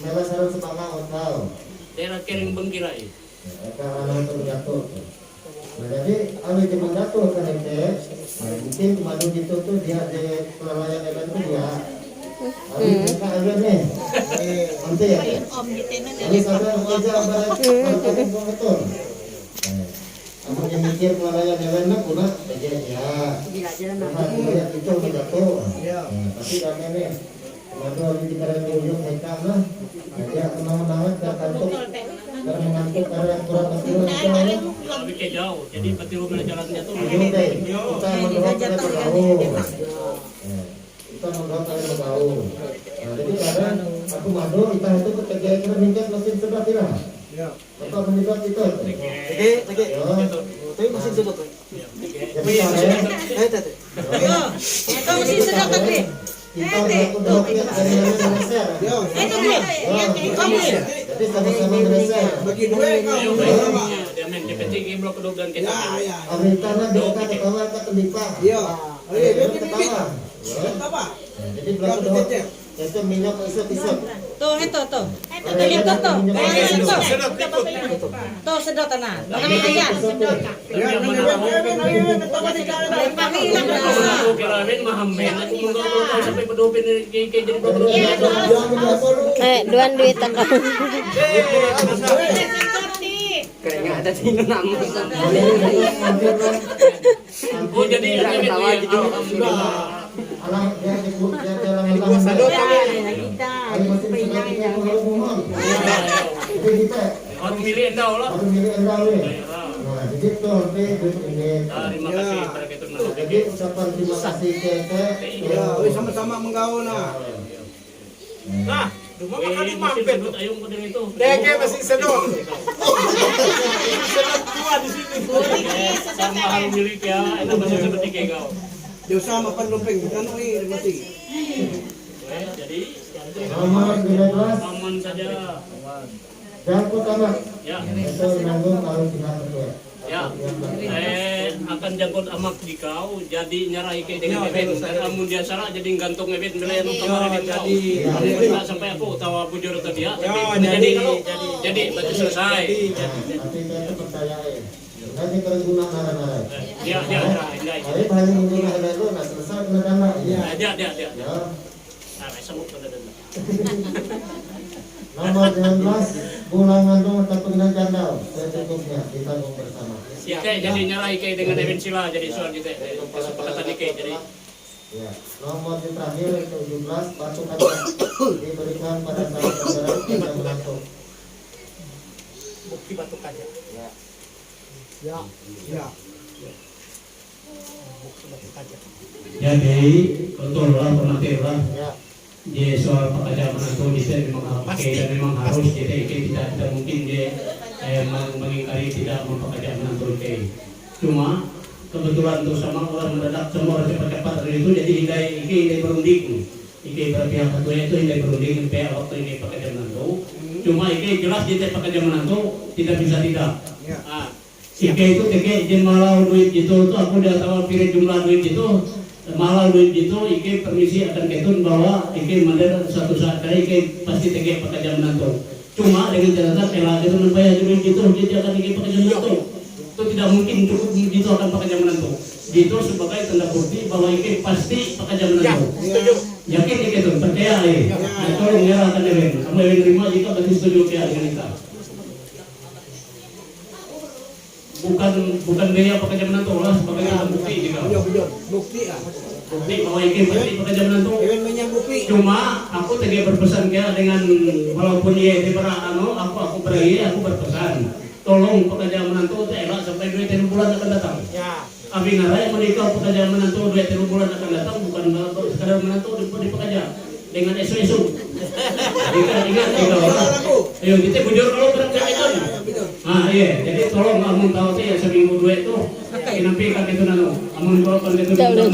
Mela sareng sepanjang hotel. Daerah kering bengkira ieu. Karena itu jatuh. Nah, jadi kalau cuma jatuh kan teh, mungkin kemadu gitu tuh dia di kelalaian event tuh dia. Kita ada nih. Nanti ya. Ini saudara kerja balik betul. Kamu yang mikir kelalaian event nak pun aja ya. Lihat itu udah jatuh. Tapi kami nih. Kemadu lagi di karang ujung mereka mah. Dia kemana banget kantuk. Karena mengantuk karena kurang kecil Lebih ke jauh. Jadi petiru mana jalannya tuh. Kita mendorong kita bergaul. Kita mendorong kita bergaul. Nah, jadi kadang aku madu kita itu kegiatan meningkat mesin sebelah tidak. Atau meningkat itu. Tapi masih sedot. Jadi kadang Itu mesin sedot tapi. kita mendorongnya dari Indonesia. Jadi sama-sama Indonesia. Bagi dua kau. Dia main penting blok kedua dan kita. Amerikana dia ketawa ke telipa. Iya. Dia ketawa. Apa? Jadi belakang kedua. Itu minyak isot-isot. Tuh itu tuh. Lihat tuh. Tuh sedot tanah. Makanya ayah. Aku kirain mahamben. Aku menggau sampai pedupin kayak jadi blok kedua. Duan duit aku. Kayaknya ada tinggal nama. Oh jadi alhamdulillah. Alam dia disebut dia dalam Gua sadot kami. Itu kita Harus milih endau lah. harus milih endau nih. Nah, jadi itu sampai ini. Terima kasih pada kita Jadi ucapan terima kasih ke Ya, sama-sama menggaul nah. Nah, rumah makan di mampir tuh. Ayo model itu. Deke masih sedot. Sedot tua di sini. Sama harus milik ya. Itu masih seperti kayak kau. Dia sama pendompeng kan masih. Jadi Nomor 13 aman saja. Jangkut anak. Ya. Itu nanggung kalau tidak berdua. Ya, akan jangkut amak di kau, jadi nyarai ke dengan event. Namun dia salah jadi gantung event belayan kamar event kau. Jadi tak sampai aku tahu bujur atau dia. Jadi berarti selesai. Tapi saya percaya nanti terguna nara-nara. Dia Tapi paling mengguna itu nah selesai kena dana. dia. Ya. Nah, semut pada dana. Nomor 19 bulan ngandung atau pengenal jandau secukupnya ditanggung bersama. Kita jadi nyarai ke dengan event sila jadi soal kita kesepakatan ke jadi. Ya. Nomor yang terakhir 17 batu kaca diberikan pada saudara yang menantu. Bukti batu kaca. Ya. Bukti batu kaca. Jadi betul lah pernah Ya. di soal pekerjaan menantu kita memang pakai dan memang harus kita tidak mungkin dia mengingkari tidak mempekerjakan menantu kita. Cuma kebetulan tuh sama orang mendadak semua orang cepat-cepat dari itu jadi hingga berunding. Hingga berpihak satunya itu hingga berunding pihak waktu ini pekerjaan menantu. Cuma hingga jelas dia pekerjaan menantu tidak bisa tidak. Hingga itu izin malah duit gitu tuh aku udah tahu pilih jumlah duit itu. Malah duit itu Ike permisi akan ketun bahwa Ike mandar suatu saat kali Ike pasti tegak pekerjaan menantu. Cuma dengan catatan kalau itu membayar duit itu dia akan Ike pekerjaan menantu. Itu tidak mungkin cukup Dito akan pekerja menantu. Dito sebagai tanda bukti bahwa Ike pasti pekerja menantu. Yakin Ike itu, percaya ya. Nah, tolong nyerahkan Ewen. Kamu Ewen terima jika berarti setuju ya dengan kita. Bukan biaya pekerja menantu lah sebagai tanda bukti juga. Bukti ah. Bukti bahwa Ike pasti pekerja menantu. Ewen menyanggupi. Cuma aku tadi berpesan dia dengan walaupun dia di aku berpesan. Tolong pekerjaan menantu elak sampai 2-3 bulan akan datang. Ya. Abi ngarai menikah pekerjaan menantu 2-3 bulan akan datang bukan sekadar menantu di pekerja dengan isu-isu. Ingat. Ayo kita bujur kalau berangkat itu. Ah iya, jadi tolong amun tahu sih ya seminggu 2 itu nanti kaki itu nano. Amun kalau kan itu nanti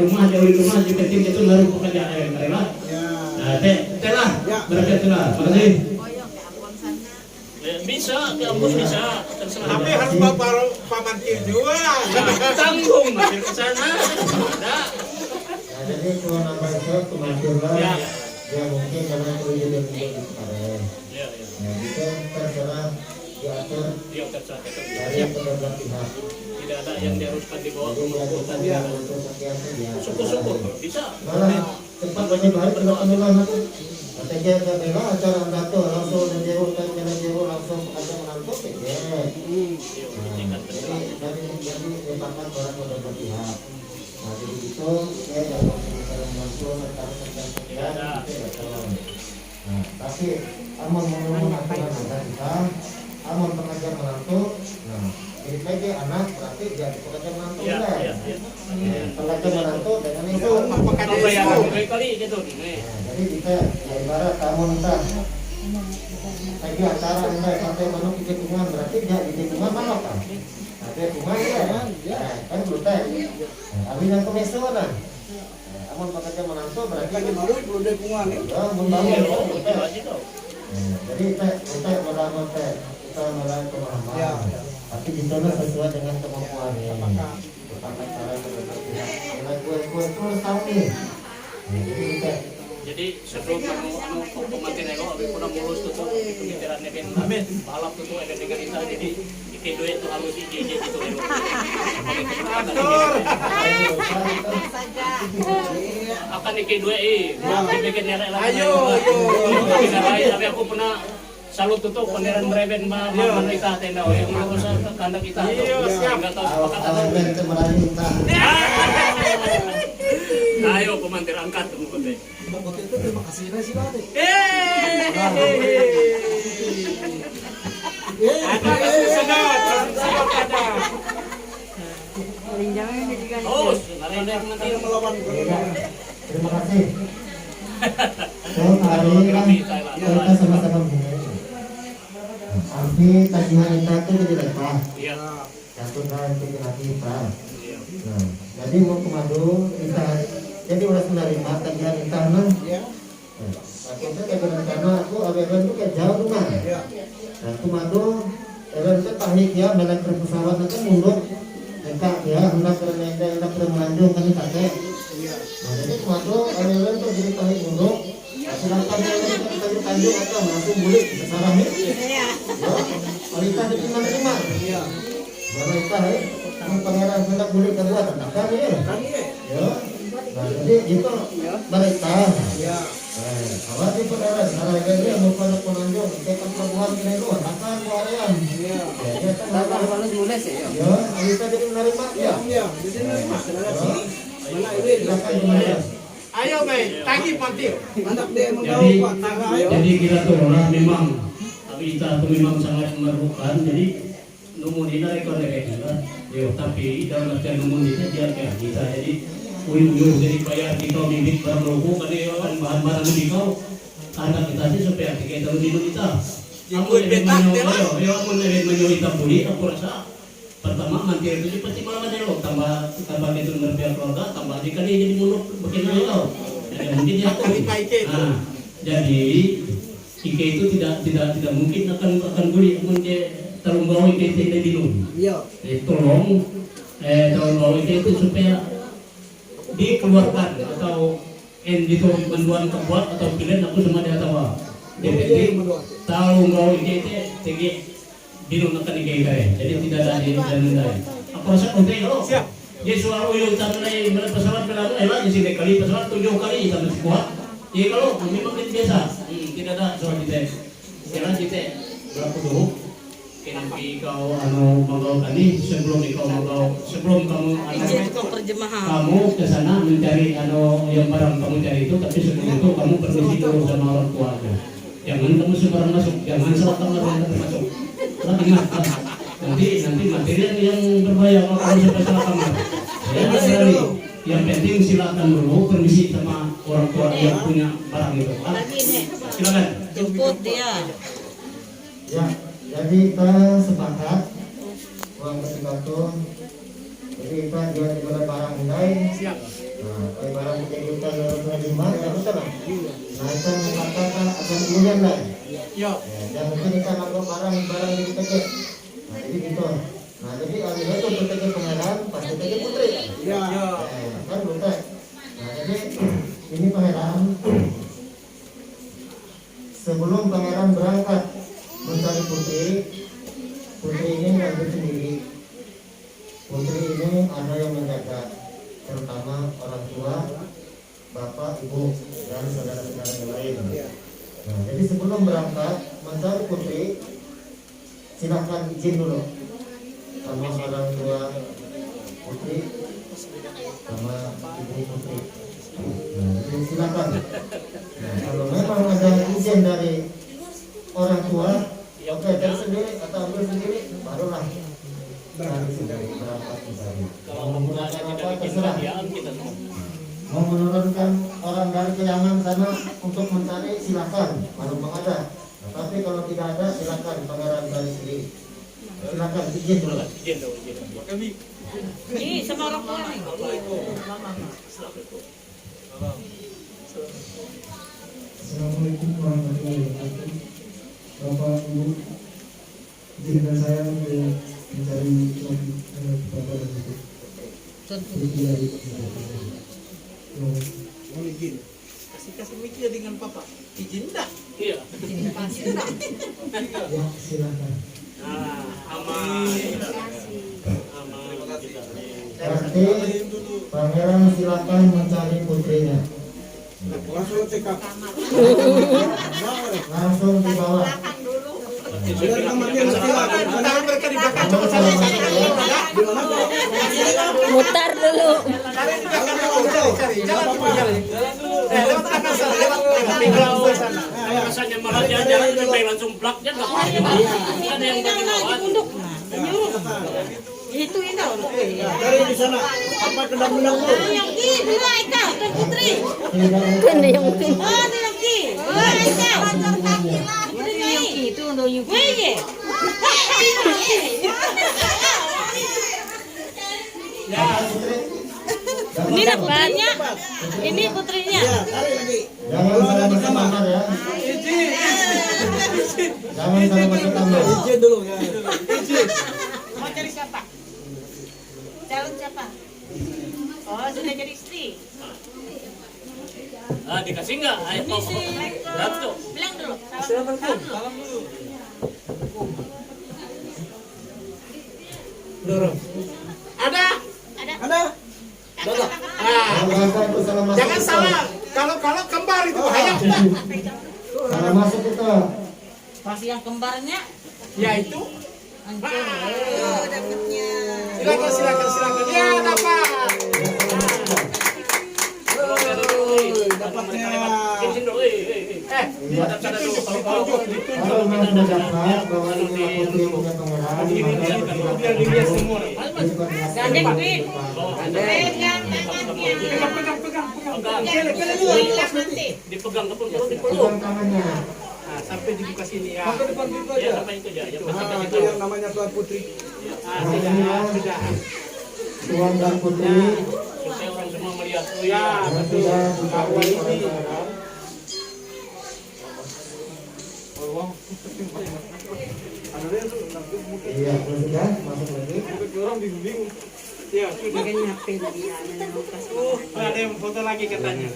rumah jauh rumah juga tim itu naruh pekerjaan lah. Nah, telah berangkat telah. Makasih. Bisa, Ambon bisa. Tapi harus Pak Mantir juga. Tanggung mampir ke sana. Ada. Nah, jadi kalau nambah itu kemajuan ya mungkin karena itu jadi kemarin. Nah, itu terserah diatur dari kedua belah pihak. Tidak ada yang diharuskan dibawa ke keputusan yang untuk sekian ya. Syukur bisa. Malah tempat banyak baik tidak pemilah nanti. Katanya bela acara dato langsung menjauh langsung ada menantu ya. Jadi merupakan barang kedua pihak. Nah jadi itu saya dapat membantu antara Nah tapi amun aturan ada kita, amun pekerja menantu, nah jadi dia anak berarti jadi pekerja menantu lah. Pekerja menantu dengan itu kali gitu. Jadi kita ya ibarat kamu entah lagi acara entah sampai mana kita tikungan berarti dia di tikungan mana kan? Ada tikungan ya kan belum abis yang kemesuan amun pekerja menantu berarti Lagi baru belum ada tikungan ya. ya membangun jadi kita melakukan kita melakukan pemahaman tapi di sana sesuai dengan kemampuan apakah cara berbeda gue tahu nih jadi jadi sebelum pemantin ego abi puna mulus tuh pemikiran neben amin balap tuh ada dengan kita jadi iki duit tuh harus iki gitu akan iki duit bikin nyerek lagi ayo tapi aku pernah salut tuh pangeran Breben mama kita tenda yang mau kandang kita enggak tahu sepakatan ayo pemantir angkat tuh kote. Kote itu terima kasih sih Pak. Oh, ada pemantir melawan terima kasih. So hari ini kan kita sama-sama begini. Tapi tagihan kita itu jadi lepas. Iya. Satu dan tiga kita. Nah, jadi mau kemadu kita jadi udah menerima tagihan kita nah. Kita kayak berencana aku abeban itu kayak jauh rumah. Nah, kemadu abeban itu tahnik ya menak pesawat itu mundur. Dekat ya hendak bermelanjut kan kakek. Nah, jadi kemadu abeban itu jadi tahnik mundur. Sedangkan kita tanjung atau langsung bulik sekarang ini. Ya, kualitas itu menerima. Iya. Mereka pangeran hendak bulik kedua tentang ya. Ya. Nah, jadi itu mereka. Ya. Kalau di pangeran harga dia mau pada penanjung, kita perempuan kena itu akan keluaran. Iya. Ya, kan kalau jules ya. Ya, kita jadi menerima ya. Iya, jadi menerima. Mana ini Ayo baik, tagi Mantir. Anak dia membawa Pak Tangga ayo. Jadi kita tuh orang memang kita tuh memang sangat memerlukan. Jadi numun dari konek kita. Yo tapi dalam artian numun itu dia kayak kita. Jadi uyuh jadi bayar kita bibit barang logo kan bahan-bahan di kau. Anak kita sih supaya kita di kita. Aku lebih menyoyo, yo aku lebih menyoyo kita buli. Aku rasa pertama Mantir itu pasti malah ada lo tambah itu berbiar keluarga tambah jika dia jadi muluk bagaimana lo jadi mungkin dia jadi Ike itu tidak mungkin akan buli mungkin dia tolong bawa Ike tidak dinum tolong bawa Ike itu supaya dikeluarkan atau gitu menduan kebuat atau pilihan aku cuma dia tahu jadi tolong bawa Ike itu tinggi binunakan ni kay jadi tidak ada di dalam. Ako rasa okay lo. Siap. Jadi soal uyong tanay pesawat pelado lah di sini kali pesawat 7 kali sama kuat. Jadi kalau memang biasa tidak ada soal kita. Sekarang kita berapa dulu? Kenapa kau mau kali sebelum kamu Izin kau terjemahan. kamu ke sana mencari yang barang kamu cari itu, tapi sebelum itu kamu permisi dulu sama orang tuanya. Jangan kamu sembarang masuk, jangan salah kamar yang masuk. Lah ingat, nanti material yang berbahaya kalau sampai salah kamar. Ya sekali. Yang penting silakan dulu permisi sama orang tua yang punya barang itu. Silakan. Jemput dia. Ya, jadi kita sepakat uang berdikartun. Jadi kita jual kepada barang Hyundai. Siap. Nah, kalau barang kita terima, ya betul lah. Nah, kita mengatakan akan kemudian lah. Yo. Yang mungkin kita ngambil barang yang kita cek. Nah, jadi gitu. Nah, jadi alihnya itu PTG Pangeran, pas PTG Putri. Yo. Kan betul. Nah, jadi ini Pangeran. Sebelum Pangeran berangkat mencari Putri ini nggak sendiri. Putri ini ada yang menjaga, terutama orang tua, bapak, ibu, dan saudara-saudara yang lain. Nah, jadi sebelum berangkat mencari Putri, silakan izin dulu sama orang tua Putri, sama ibu Putri. Nah, jadi silakan. Nah, kalau memang ada izin dari orang tua, oke, dari sendiri atau ambil sendiri, barulah berangkat mencari. Kalau menggunakan apa terserah. kita Mau menurunkan orang dari Keyangan sana untuk mencari silakan, baru ada. Nah, tapi kalau tidak ada silakan Pangeran dari sendiri. Silakan izin dulu. Ih, sama orang tua nih. Assalamualaikum warahmatullahi wabarakatuh. Bapak Ibu, izinkan saya mencari Bapak dan Ibu. Mau izin. Kasih mikir dengan papa. Izin dah. Iya. Ya, silakan. Nah, aman. Berarti Pangeran silakan mencari putrinya. Langsung check up. Langsung di bawah. Biar kamarnya silakan. Tangan mereka di belakang coba cari. Mutar dulu. Cari. Jalan. Lewat kanan sana, lewat pinggir sana. Rasanya malah jalan sampai langsung plak dia enggak apa-apa. Ada yang Unduk. Itu indah udah. Dari di sana. Apa kedang menang dulu? Yang ki, dua Eka, Tuan Putri. Kan yang mungkin. Oh, ada yang ki. Dua Eka. Ini yang ki itu untuk yang ki. Wih. Ya, Ini dah putrinya. Ini putrinya. Ya, tarik lagi. jangan sampai masuk kamar ya. Jangan sampai masuk kamar. Izin dulu ya. Mau cari siapa? Calon siapa? Oh, sudah jadi istri. dikasih enggak? Ayo berapa tuh? Bilang dulu. Salam dulu. Dorong. Ada. Ada. Jangan salah. Kalau kembar itu bahaya. Salah masuk itu. Pas yang kembarnya. Ya itu. Hancur. Dapatnya. Silakan. Ya dapat. Dapatnya. Kalau memang sudah dapat bahwa ini putri punya pangeran, Biar dilihat semua. Gandeng duit. Dipegang ke perut, pegang tangannya. Nah, sampai dibuka sini ya. Sampai depan pintu Ya, aja. sampai itu aja. Yang Nah, penting itu yang namanya Tuan Putri. Sudah. Tuan dan putri supaya orang semua melihat. Oh Ya, yang betul. sudah dikawin oleh Ini. pangeran. Iya, sudah masuk lagi. Orang bingung. Ya, sudah. Makanya HP tadi ada yang mau kasih. Ada yang foto lagi katanya.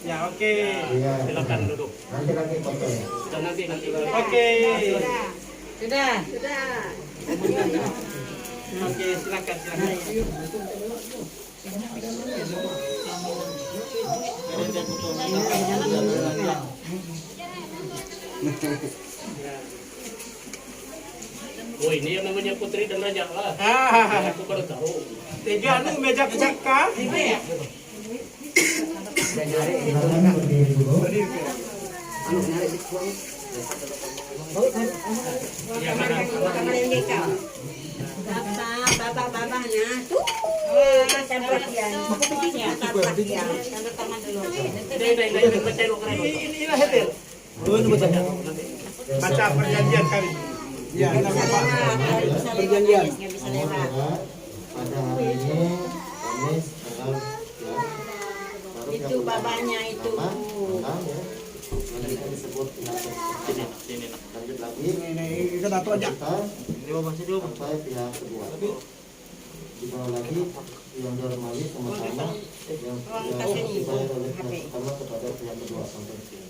Ya, oke. Iya. Silakan duduk. Nanti lagi foto ya. Dan nanti. Oke. Sudah. Oke, silakan. Oh, ini yang namanya putri dan raja lah. Aku baru tahu. Jadi meja kuika. Silakan berdiri dulu. Ya, mana? Babahnya tuh. Tempat yang. Tanda tangan dulu. Ini baca lu keren. Ini hetel. Baca perjanjian kami. Ya, Perjanjian. Pada hari ini Kamis tanggal Itu babanya itu. Nanti disebut Sini. lanjut lagi. Ini kita tahu aja. Sampai pihak kedua. Di bawah lagi yang dihormati sama-sama yang dibayar oleh pihak pertama kepada pihak kedua sampai di sini.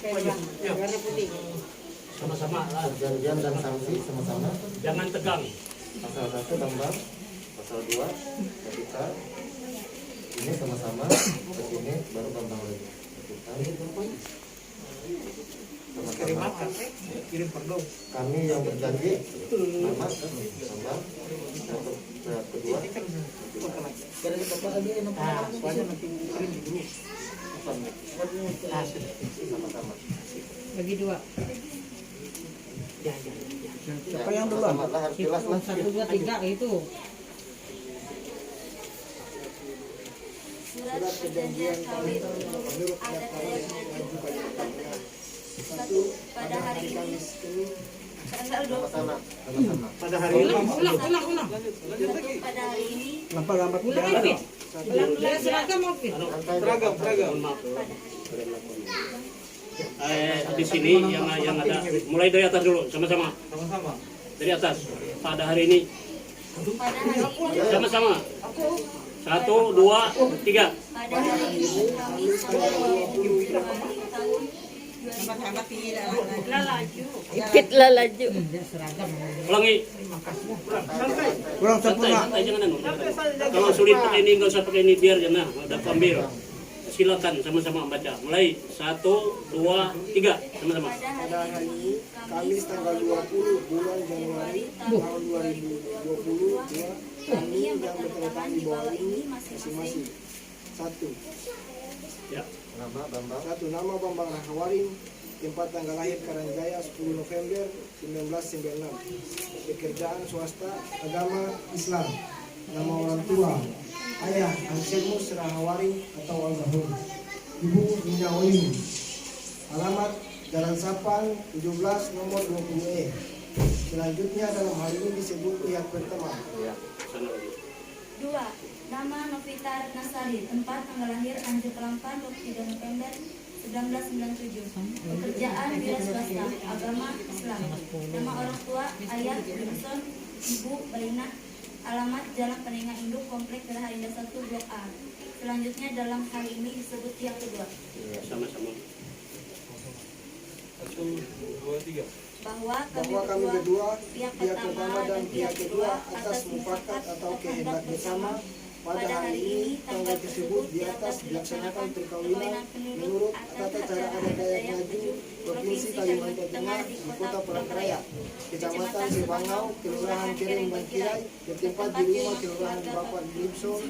Warna putih. Sama-sama lah. Perjanjian dan sanksi sama-sama. Jangan tegang. Pasal 1 Bambang, pasal 2 ketika ini sama-sama ke sini baru Bambang lagi. Sama-sama. Kirim perlu. Kami yang berjanji Bambang, satu pihak kedua. Soalnya nanti kirim di grup. Sama-sama. Bagi dua. Siapa yang duluan? Sama-sama lah, harus jelas lah. 1, 2, 3 itu. Surat perjanjian kawin menurut adat satu pada hari ini tanggal 20 Sama-sama. Pada hari ini. Ulang. pada hari ini Lambat. Ulang lagi. Ulang seragam mau fit. Seragam. Mohon maaf. Di sini yang ada mulai dari atas dulu sama-sama. Sama-sama. Dari atas. Pada hari ini sama-sama. 1, 2, 3. pada hari ini Kamis tanggal 20 Februari tahun 2020 Ipit lah laju. Ulangi. Kurang sempurna. Santai, jangan anu. Kalau sulit pakai ini nggak usah pakai ini biar jangan. Udah ambil. Silakan sama-sama baca. Mulai 1, 2, 3 sama-sama. pada hari ini Kamis tanggal 20 bulan Januari tahun 2022 kami yang bertanggung di bawah ini masing-masing. 1. Ya. Nama Bambang. 1. Nama Bambang Rahawarin. Tempat tanggal lahir Karangjaya 10 November 1996. Pekerjaan swasta, agama Islam. Nama orang tua Ayah Anselmus Rahawarin atau Almarhum. Ibu Nina Olim. Alamat Jalan Sapang 17 nomor 20E. Selanjutnya dalam hal ini disebut pihak pertama. Sana lagi. 2. Nama Novita Ratnasari, tempat tanggal lahir Anjir Kelampan 23 November 1997. Pekerjaan wira swasta, agama Islam. Nama orang tua Ayah Wilson, Ibu Baina. Alamat Jalan Penengah Induk, Komplek Geraha Indah 1 Blok A. Selanjutnya dalam hal ini disebut pihak kedua. Sama-sama. 1, 2, 3. Bahwa kami berdua, pihak pertama dan pihak kedua atas mufakat atau kehendak bersama pada hari ini tanggal tersebut di atas dilaksanakan perkawinan menurut tata cara adat Dayak Ngaju Provinsi Kalimantan Tengah di Kota Palangkaraya, Kecamatan Sebangau, Kelurahan Kereng Bangkirai, bertempat di rumah Kelurahan Bapak Grimson,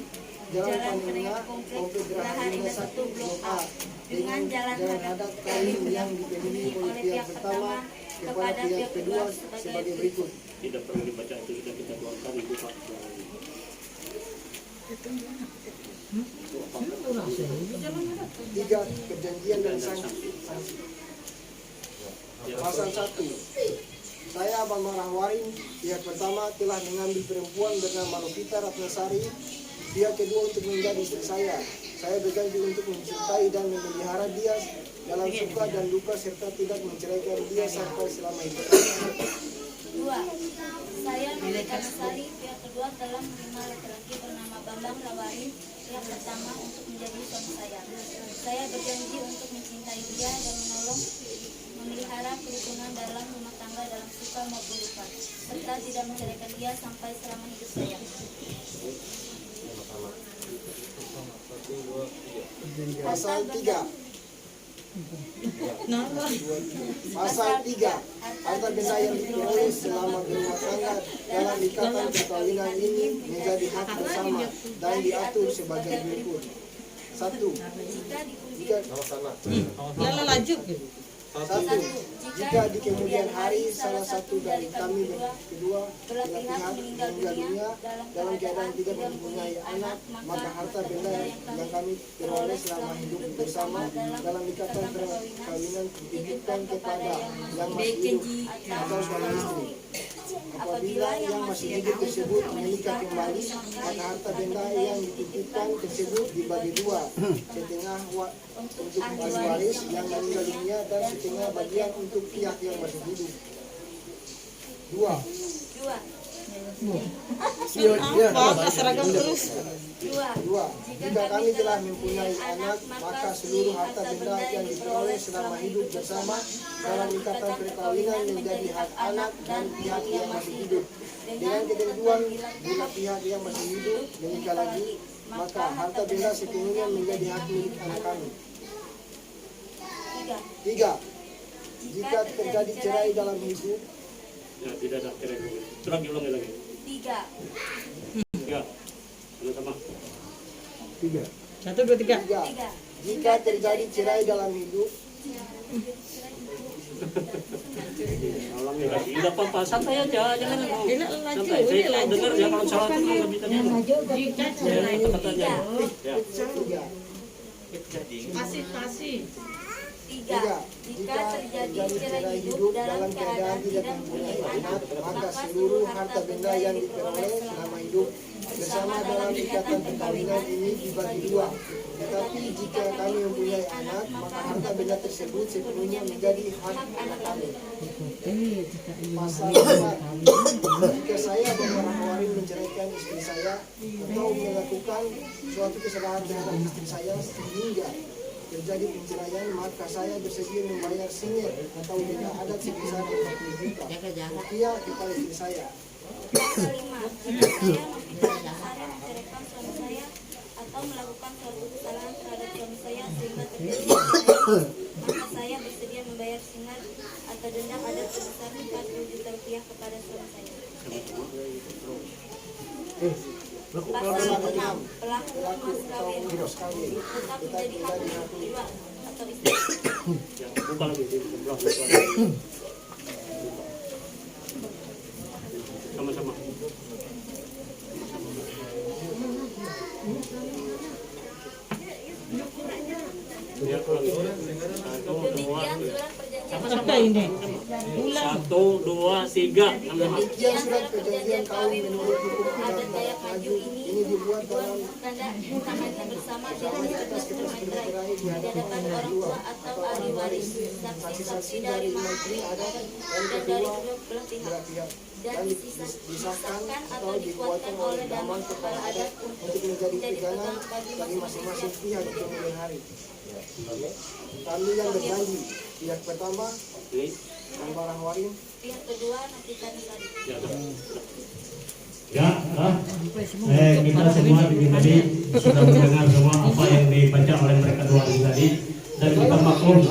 Jalan Panengah, Komplek Geraha Indah 1 Blok A, dengan jalan adat kalim yang dipenuhi oleh pihak pertama kepada pihak kedua sebagai berikut. Tidak perlu dibaca, itu sudah kita keluarkan Ibu Pak. 3. Perjanjian dan sanksi. Pasal 1. Saya Bambang Rahwarin, pihak pertama telah mengambil perempuan bernama Novita Ratnasari, pihak kedua untuk menjadi istri saya. Saya berjanji untuk mencintai dan memelihara dia dalam suka dan duka serta tidak menceraikan dia sampai selama hidup. 2. Saya Novita Ratnasari, pihak kedua telah menerima laki-laki bernama Bambang Rawarin yang pertama untuk menjadi suami saya. Saya berjanji untuk mencintai dia dan memelihara kerukunan dalam rumah tangga dalam suka maupun duka, serta tidak menceraikan dia sampai selama hidup saya. Pasal 3. Pasal 3. Harta benda yang diperoleh selama berumah tangga dalam ikatan perkawinan ini menjadi hak bersama dan diatur sebagai berikut. 1. Jika di kemudian hari salah satu dari kami kedua belah pihak meninggal dunia dalam keadaan tidak mempunyai anak, maka harta benda yang kami peroleh selama hidup bersama dalam ikatan perkawinan dititipkan kepada yang masih hidup atau suami istri. Apabila yang masih hidup tersebut menikah kembali, maka harta benda yang dititipkan tersebut dibagi dua, setengah untuk ahli waris yang meninggal dunia dan setengah bagian untuk pihak yang masih hidup. 2. Jika kami telah mempunyai anak, maka seluruh harta benda yang diperoleh selama hidup bersama dalam ikatan perkawinan menjadi hak anak dan pihak yang masih hidup. Dengan ketentuan bila pihak yang masih hidup menikah lagi, maka harta benda sepenuhnya menjadi hak milik anak kami. 3. Jika terjadi cerai dalam hidup, Ya, tidak ada cerai. Ulangi lagi. 3. Sama. 3. 1, 2, 3. Jika terjadi cerai dalam hidup, Ulangi lagi. Tidak apa-apa, santai aja, jangan santai. Saya kalau dengar ya kalau salah itu nggak bisa nih. Kata-katanya. Ya. 3. Jika terjadi cerai hidup dalam keadaan tidak mempunyai anak, maka seluruh harta benda yang diperoleh selama hidup bersama dalam ikatan perkawinan ini dibagi dua. Tetapi jika kami mempunyai anak, maka harta benda tersebut sepenuhnya menjadi hak anak kami. Pasal 4. Jika saya dan orang waris menceraikan istri saya atau melakukan suatu kesalahan terhadap istri saya sehingga terjadi penceraian, maka saya bersedia membayar sengit atau denda adat sebesar 40 juta rupiah kepada istri saya. 5. Jika saya menceraikan suami saya atau melakukan suatu kesalahan terhadap suami saya sehingga terjadi penceraian, maka saya bersedia membayar sengit atau denda adat sebesar 40 juta rupiah kepada suami saya. Pasal 6. Pelaku mas kawin tetap menjadi hak milik kedua atau istri. Buka lagi. Sama-sama. Ya, ulangi. 1, 2, 3. Demikian surat perjanjian kawin menurut hukum adat Dayak Maju ini dibuat dalam tanda tangannya bersama di atas kertas bercerai di hadapan orang tua atau ahli waris, saksi-saksi dari menteri adat dan dari kedua belah pihak, dan disahkan atau dikuatkan oleh daman kepala adat untuk menjadi pegangan bagi masing-masing pihak di kemudian hari. Kami yang berjanji, pihak pertama dan barang warim, pihak kedua Nofita Nasari. Kita semua di tadi sudah mendengar semua apa yang dibaca oleh mereka dua ini tadi, dan kita maklum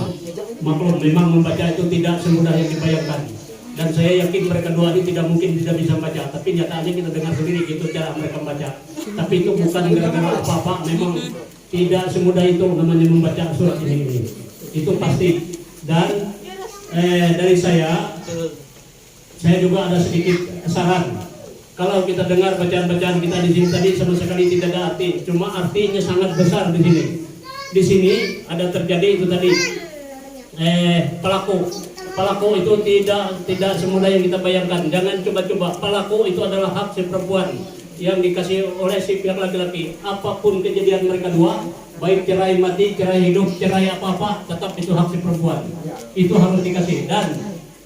memang membaca itu tidak semudah yang dibayangkan, dan saya yakin mereka dua ini tidak mungkin tidak bisa baca, tapi nyatanya kita dengar sendiri itu cara mereka membaca. Tapi itu bukan gara-gara apa-apa, memang tidak semudah itu namanya membaca surat ini. Itu pasti. Dan dari saya juga ada sedikit saran. Kalau kita dengar bacaan-bacaan kita di sini tadi sama sekali tidak ada arti, cuma artinya sangat besar di sini. Di sini ada terjadi itu tadi pelaku itu tidak semudah yang kita bayangkan. Jangan coba-coba. Pelaku itu adalah hak si perempuan yang dikasih oleh si pihak laki-laki. Apapun kejadian mereka dua, baik cerai mati, cerai hidup, cerai apa-apa, tetap itu hak si perempuan. Itu harus dikasih. Dan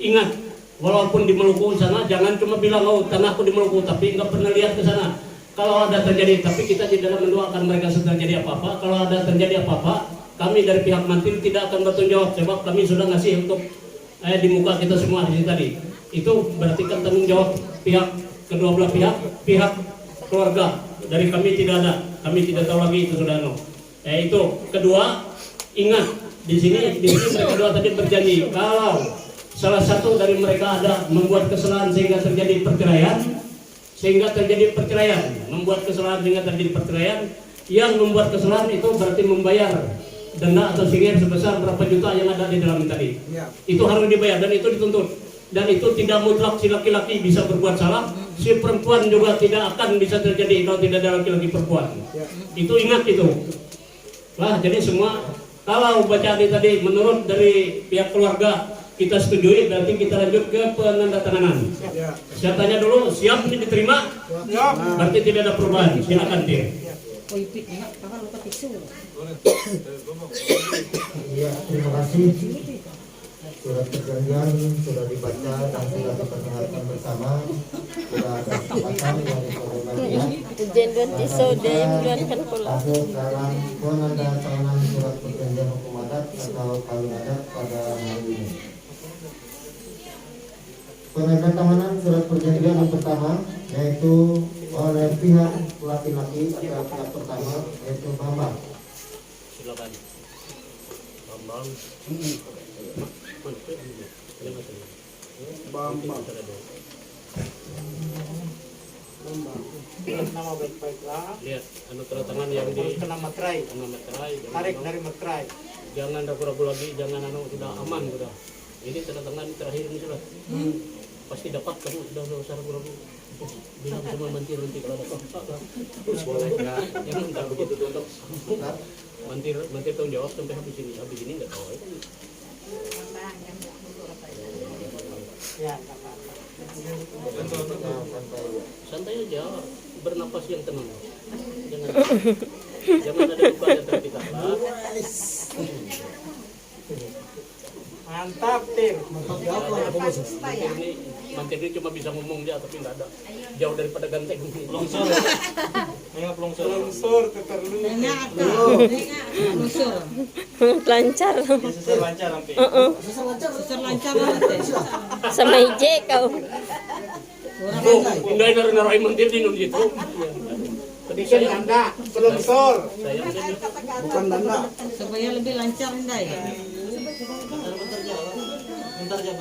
ingat, walaupun di Maluku sana, jangan cuma bilang, oh tanahku di Maluku, tapi nggak pernah lihat ke sana. kalau ada terjadi, tapi kita tidak mendoakan mereka terjadi apa-apa. Kalau ada terjadi apa-apa, kami dari pihak Mantil tidak akan bertanggung jawab, sebab kami sudah ngasih untuk di muka kita semua di sini tadi. Itu berarti kan tanggung jawab pihak kedua belah pihak keluarga. Dari kami tidak ada, kami tidak tahu lagi itu sudah itu. Kedua, ingat di sini mereka dua tadi berjanji kalau salah satu dari mereka ada membuat kesalahan sehingga terjadi perceraian, membuat kesalahan sehingga terjadi perceraian, yang membuat kesalahan itu berarti membayar denda atau singir sebesar berapa juta yang ada di dalam tadi. Itu harus dibayar dan itu dituntut. Dan itu tidak mutlak si laki-laki bisa berbuat salah, si perempuan juga tidak akan bisa terjadi kalau tidak ada laki-laki perempuan. Itu ingat itu. Lah, jadi semua kalau bacaan tadi menurut dari pihak keluarga kita setujui, berarti kita lanjut ke penandatanganan. Saya tanya dulu, siap diterima? Berarti tidak ada perubahan. Silakan Tim. Iya, terima kasih. Surat perjanjian sudah dibaca dan sudah diperdengarkan bersama. Sudah ada kesepakatan dari kedua pihak. Jenduan tisode yang menduankan pula. Masuk dalam penandatanganan surat perjanjian hukum adat atau kawin adat pada hari ini. Penandatanganan surat perjanjian yang pertama yaitu oleh pihak laki-laki atau pihak pertama yaitu Bambang. Silakan. Bambang. Nama baik-baiklah. Lihat tanda tangan yang di kena materai. Tarik dari materai. Jangan ragu-ragu lagi, jangan sudah aman sudah. Ini tanda tangan terakhir ini sudah. Pasti dapat, kamu sudah usah ragu-ragu. Bilang sama Mantir nanti kalau dapat. Terus boleh enggak? Jangan entar begitu untuk Mantir tanggung jawab sampai habis ini enggak tahu. Ya, santai aja, bernapas yang tenang. Jangan ada luka di antara kita lah. Mantap, Tim. Mantir ini cuma bisa ngomong dia tapi nggak ada. Jauh daripada ganteng. Longsor. Longsor terlalu. Longsor. Lancar. Susah lancar sampai. Susah lancar. Sama hije kau. Pindahin narai Mantir di gitu. Tadi saya Danda, longsor. Bukan danda. Supaya lebih lancar Indai. Bentar aja.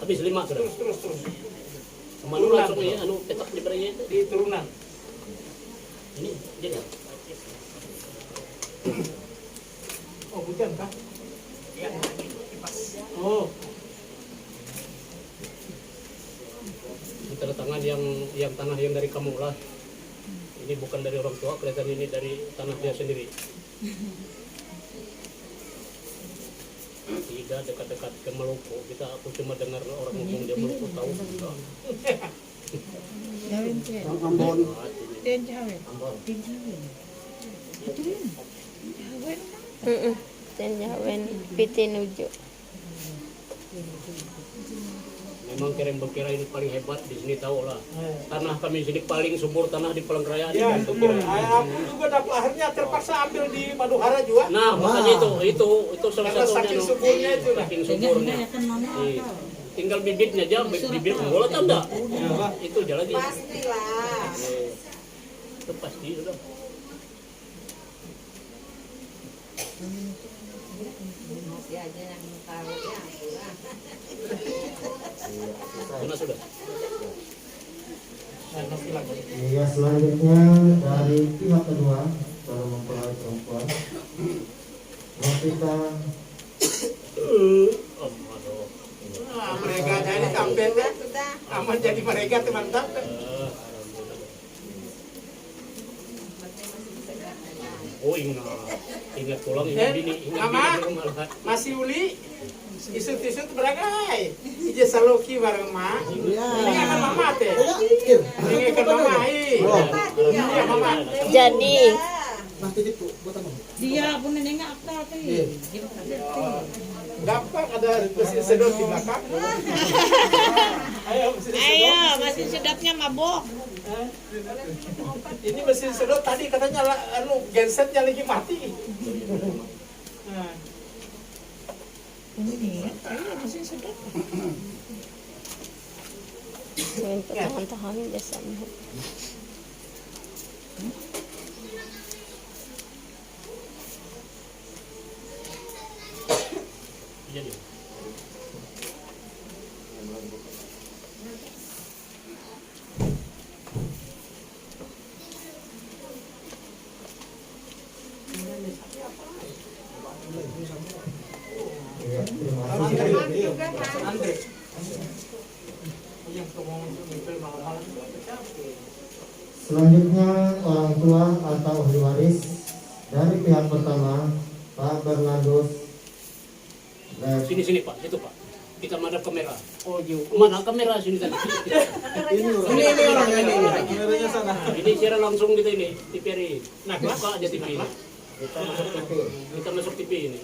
Habis 5 sudah. Terus. Kemana langsung ya, petak di beranya itu. Di turunan. Ini jadi. Oh, bukan kah? Iya. Oh. Ini tanda tangan yang tanah yang dari kamu lah. Ini bukan dari orang tua, kelihatan ini dari tanah dia sendiri. Tidak dekat-dekat ke Maluku. Aku cuma dengar orang ngomong dia Maluku tahu enggak. Ambon. Jawen piti nuju. Memang Kerembekira ini paling hebat di sini tahu lah. Tanah kami sini paling subur tanah di Palangkaraya. Ya, aku juga dapat akhirnya terpaksa ambil di Maduhara juga. Nah, makanya itu salah satunya. Saking suburnya itu. Saking suburnya. Tinggal bibitnya aja, bibit unggul atau enggak? Itu aja lagi. Pastilah. Itu pasti sudah. Masih aja yang taruhnya. Sudah. Ya, selanjutnya dari pihak kedua para mempelai perempuan Novita. Mereka jadi tampil kan? Aman jadi mereka teman-teman. Oh ingat pulang ini Mama, masih uli isut-isut beragai. Ije saloki bareng ma. Ini akan mama teh. Ini akan mama. Iya mama. Jadi Nanti itu buat apa? Dia pun nengak akta tuh. Gampang ada mesin sedot di belakang. Ayo mesin sedot. Ayo, masih sedapnya mabok. Ini mesin sedot tadi katanya gensetnya lagi mati. Nah. Ini ayo masih sedap. Untuk tahan-tahan biasa. Jadi. Andre. Selanjutnya orang tua atau ahli waris dari pihak pertama Pak Bernardus. Sini Pak, itu Pak. Kita madap kamera. Oh, mana kamera sini tadi? Ini orangnya ini. Kameranya sana. Ini secara langsung kita ini, TVRI. Nah, buka aja TV ini. Kita masuk TV. Kita masuk TV ini.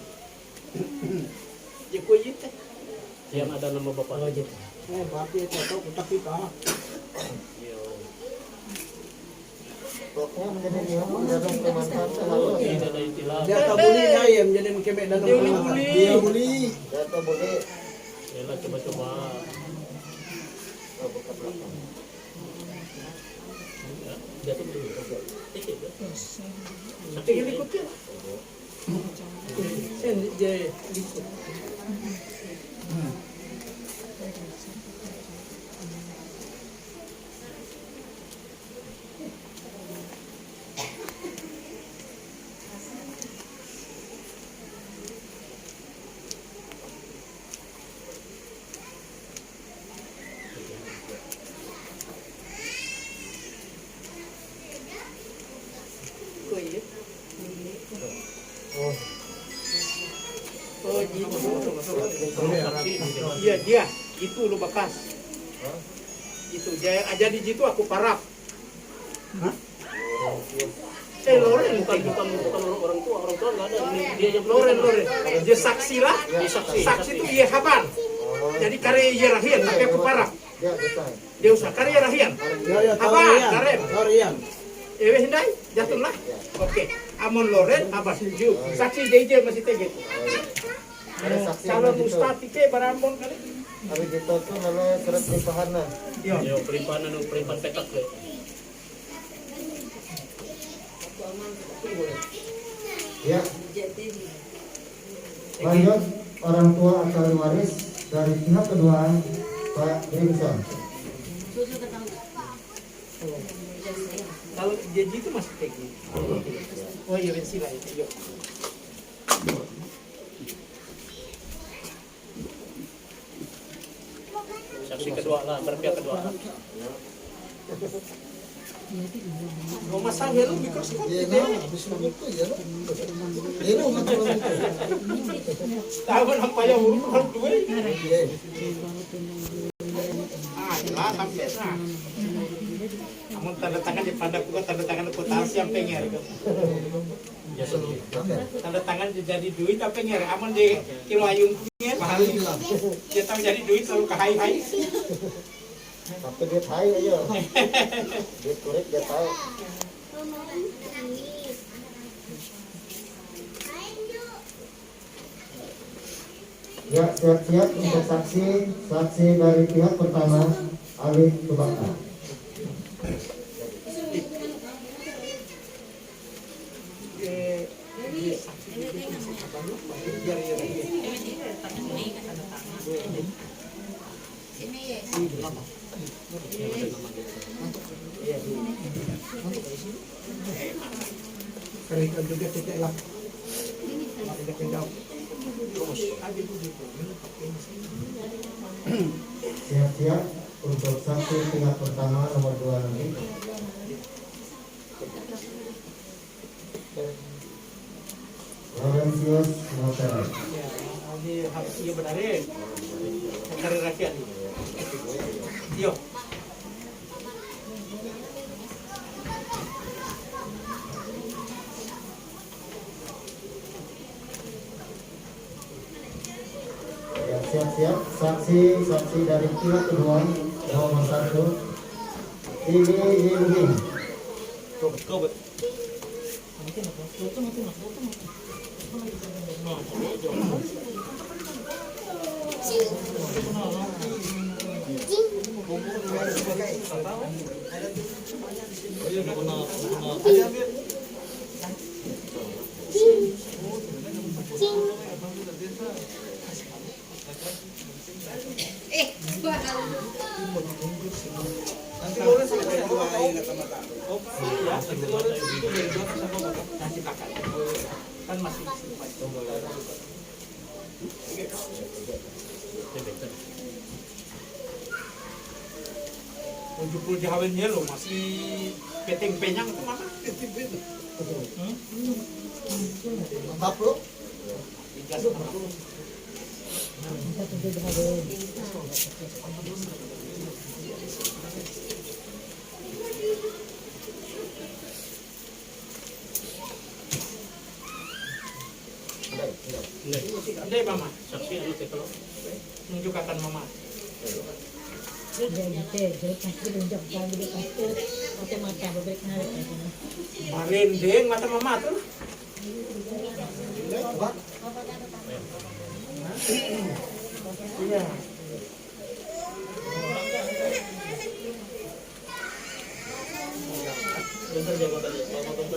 Jokowi teh. Yang ada nama Bapak. Berarti itu tahu tapi Pak. Pokoknya menjadi dia dalam kemanfaatan selalu. Tidak ada istilah. Dia tak boleh ayam jadi mengkebek dalam rumah. Dia boleh. Dia tak boleh. Yalah coba-coba. Buka belakang. Jatuh dulu. Tinggal ikutin. Dia ikut. Oh gitu. Iya dia, itu lo bekas. Itu dia aja di situ aku parap. Loren Bukan orang tua nggak ada. Ini dia yang Loren. Dia saksi lah. Saksi itu iya haban. Jadi karya iya rahian, tapi aku parap. Dia usah karya rahian. Haban, Tarian. Hindai, jatuh lah. Oke, Amon Loren, abah setuju. Saksi dia masih tegak. Kalau Mustafi ke barambon kali. Hari kita tuh namanya surat limpahan. Yo, pelimpahan petak le. Ya. Lanjut orang tua atau ahli waris dari pihak kedua Pak Grimson. Kalau dia gitu masih tegak. Oh iya sila itu. Yuk. Saksi kedua lah, berpihak kedua. Mau masang helm mikroskop gitu. Habis itu ya. Ini umat orang itu. Tahu nampak ya huruf dua. Lah sampai sah. Kamu tanda tangan di pada gua tanda tangan akuntansi yang pengen. Tanda tangan jadi duit apa pengen. Amun di Imayung punya mahal lah. Dia tahu jadi duit selalu ke hai. Tapi dia tahu aja. Dia kurik dia tahu. Ya, siap-siap untuk saksi dari pihak pertama Alif Subakta. Kalian juga titik lah. Siap-siap untuk saksi pihak pertama nomor 2 nanti. Laurentius Motor. Ini harus iya benar ya. Cari rakyat. Yo. siap-siap. Saksi dari pihak kedua nomor 1 Tiwi Yiluging. Nanti boleh sampai dua kata-kata. Kan masih tujuh puluh jahawinnya lo masih peteng penyang itu mana? Mantap lo. Ndai mama, Saksi anu teh kalau menunjukkan mama. Marinding mata mama tuh. Iya.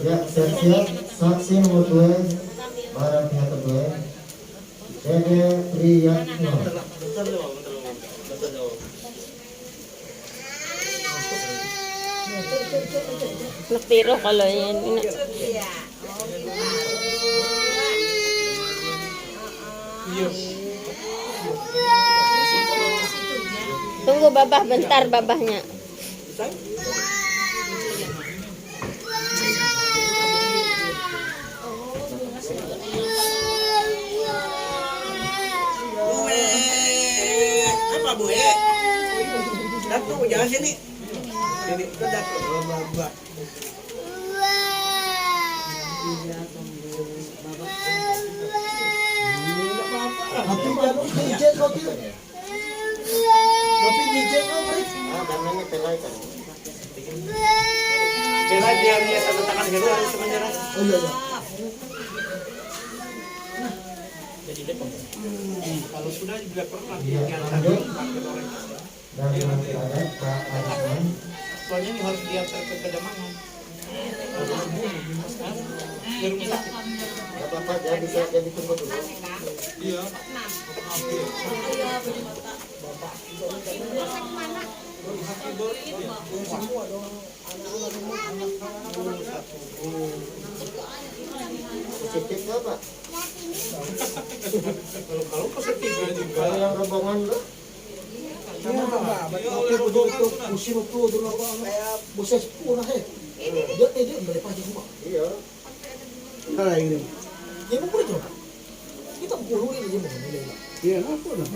Ya, siap-siap. Saksi nomor 2 barang pihak kedua Dede Priyatno. Napiro kalau yan. Tunggu babah bentar babahnya. Apa Bu? Datuk jangan sini. Jadi itu datuk babak. Tapi baru dijen kok dia. Tapi dijen kok Brit. Namanya pelai kan. Pelai biar dia tanda tangan dulu harus sebenarnya. Oh iya iya. jadi Depok. Kalau sudah juga pernah Iya, dinyatakan lanjut. Dari masyarakat Pak Arisman. soalnya ini harus diantar ke Kedamangan. Di rumah sakit. Gak apa-apa, jadi tunggu dulu. Iya. Positif gak Pak? Kalau positif juga. Kalau yang rombongan lo? Iya Pak, oke betul musim itu dulu apa kayak boses punah dia melepas di rumah. Iya. Nah ini. Dia mau pulang coba. Kita puluh ini dia mau nilai. Iya, apa dah?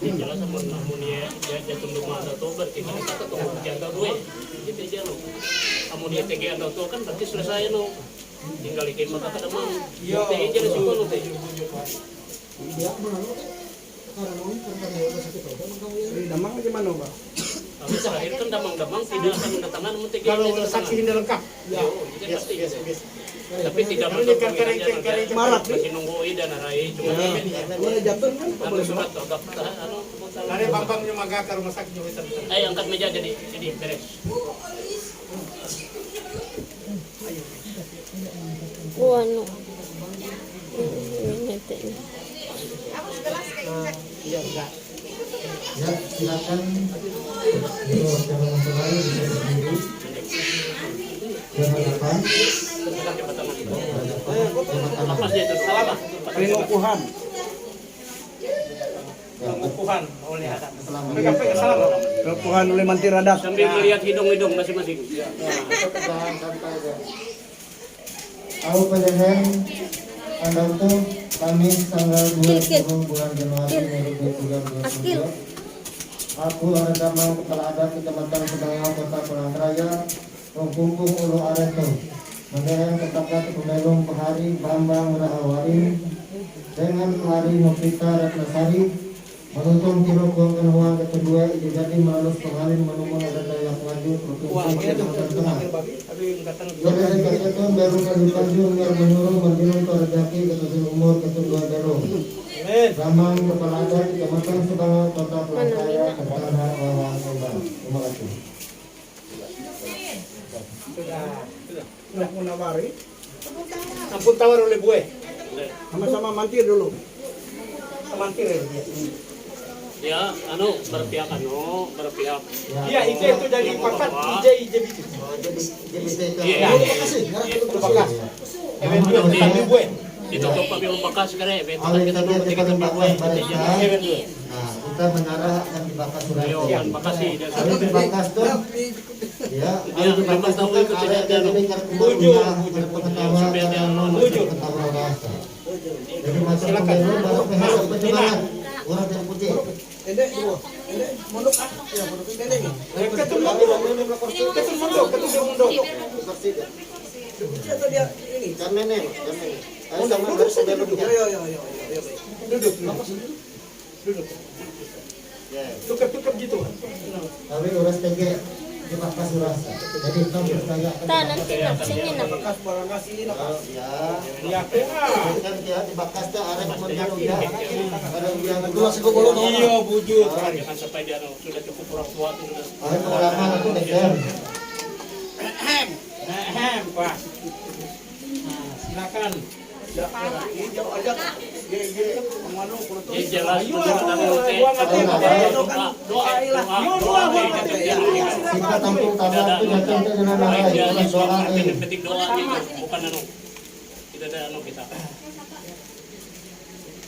Yang jelas sama namun dia jatuh rumah atau berarti kan kata tuh jaga gue gitu aja lo. Kamu dia TG atau kan berarti selesai lo. Tinggal ikin maka kada mau. Iya. TG resiko lo teh. Dia mana lo? Karena ini perkara yang sakit itu memang kamu yang Damang gimana Pak? Tapi terakhir kan damang-damang tidak akan mendatangkan namun TG Kalau saksi ini lengkap. Ya, itu pasti. Tapi tidak mendatangkan Marat masih nunggu dan arai cuma Boleh jatuh kan? anu surat agak anu Dari Bambangnya maga ke rumah sakit Jawa Tengah. ayo angkat meja jadi beres. Ano. Ini. Iya, enggak. Ya, silakan. Itu jangan memulai bisa berdiri. Jangan apa? Apa sih itu? Salah apa? Pengukuhan. Pengukuhan oleh adat. Selamat. Salah Pak. Pengukuhan oleh Mantir Adat. Sambil melihat hidung-hidung masing-masing. Jangan santai aja. Aku PDN Anda untuk Kamis tanggal 20 bulan Januari 2022. Aku Aradamang Kepala Adat Kecamatan Pedangau Kota Palangkaraya Rongkumpung Ulu Areto Mendengar tetaplah Kepunelung Pahari Bambang Rahawarin dengan Kelari Novita Ratnasari menuntun Tiro Kuangkan Huang kedua jadi melalui pengalin menemukan ada yang maju provinsi Kalimantan Tengah. Jadi ketentuan baru kali Tanjung yang menyuruh menjunjung terjaki ketentuan umur kedua Berung. Ramang kepala adat Kecamatan Sebangal Kota Pelangkaya Kepada Wawang Ombang. Terima kasih. Sudah menawari. Ampun tawar oleh gue. Sama-sama mantir dulu. Mantir ya. Ya, berpihak berpihak. Iya, itu jadi pakat IJ itu. Iya. Itu bakas. Eventual tapi gue. Ditutup pakai bekas sekarang. Oleh kita gue. Eventual. Nah, kita mengarah akan dibakar surat. Iya, bakas sih. Kalau dibakas tuh, ya, kalau dibakas tuh kan ada ini ketawa bahasa. Jadi macam pemilu baru PHS perjuangan orang yang putih. Endek, mondok ya mondok endek nih. Ketul mondok. Atau dia ini? Jangan nenek. Ayo sama pemilu dia. Yo. Duduk. Tukar gitu. Tapi uras tege dibakas urasa. Jadi kamu bertanya. Nanti sini nak. Bakas barang kasih nak. Ya. Kan dia dibakas tuh arek kemudian udah. Ada yang kedua sekolah. Iya, bujur. Jangan sampai dia sudah cukup orang tua itu sudah. Ayo pengalaman aku dekem. Pak. Nah, silakan. Jauh aja. Menganu Jelas Kita tampung tanah itu jatuh dengan doa. Petik doa bukan tidak ada kita.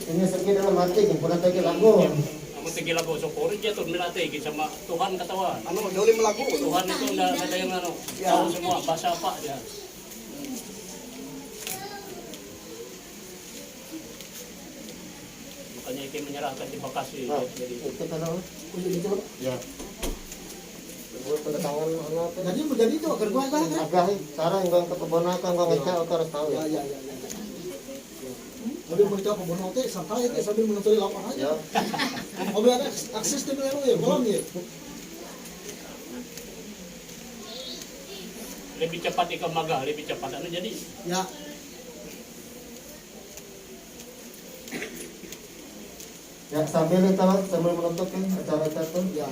Ini segi dalam hati, pernah tegi lagu. Kamu tinggi lagu syukur aja tuh melatih sama Tuhan ketahuan. Jauh melaku. Tuhan itu enggak ada yang tahu semua bahasa apa dia. Makanya Ike menyerahkan di Bekasi. Jadi itu kalau ya. Jadi menjadi itu agar gua agak sekarang gua ke kebonakan gua ngecek harus tahu ya. Jadi mereka pembunuh teh santai teh sambil menuntut lapangan aja. Oh ada akses teh ya kolam ya. lebih cepat ikan maga, lebih cepat jadi. Ya. Ya sambil menutup acara kita ya.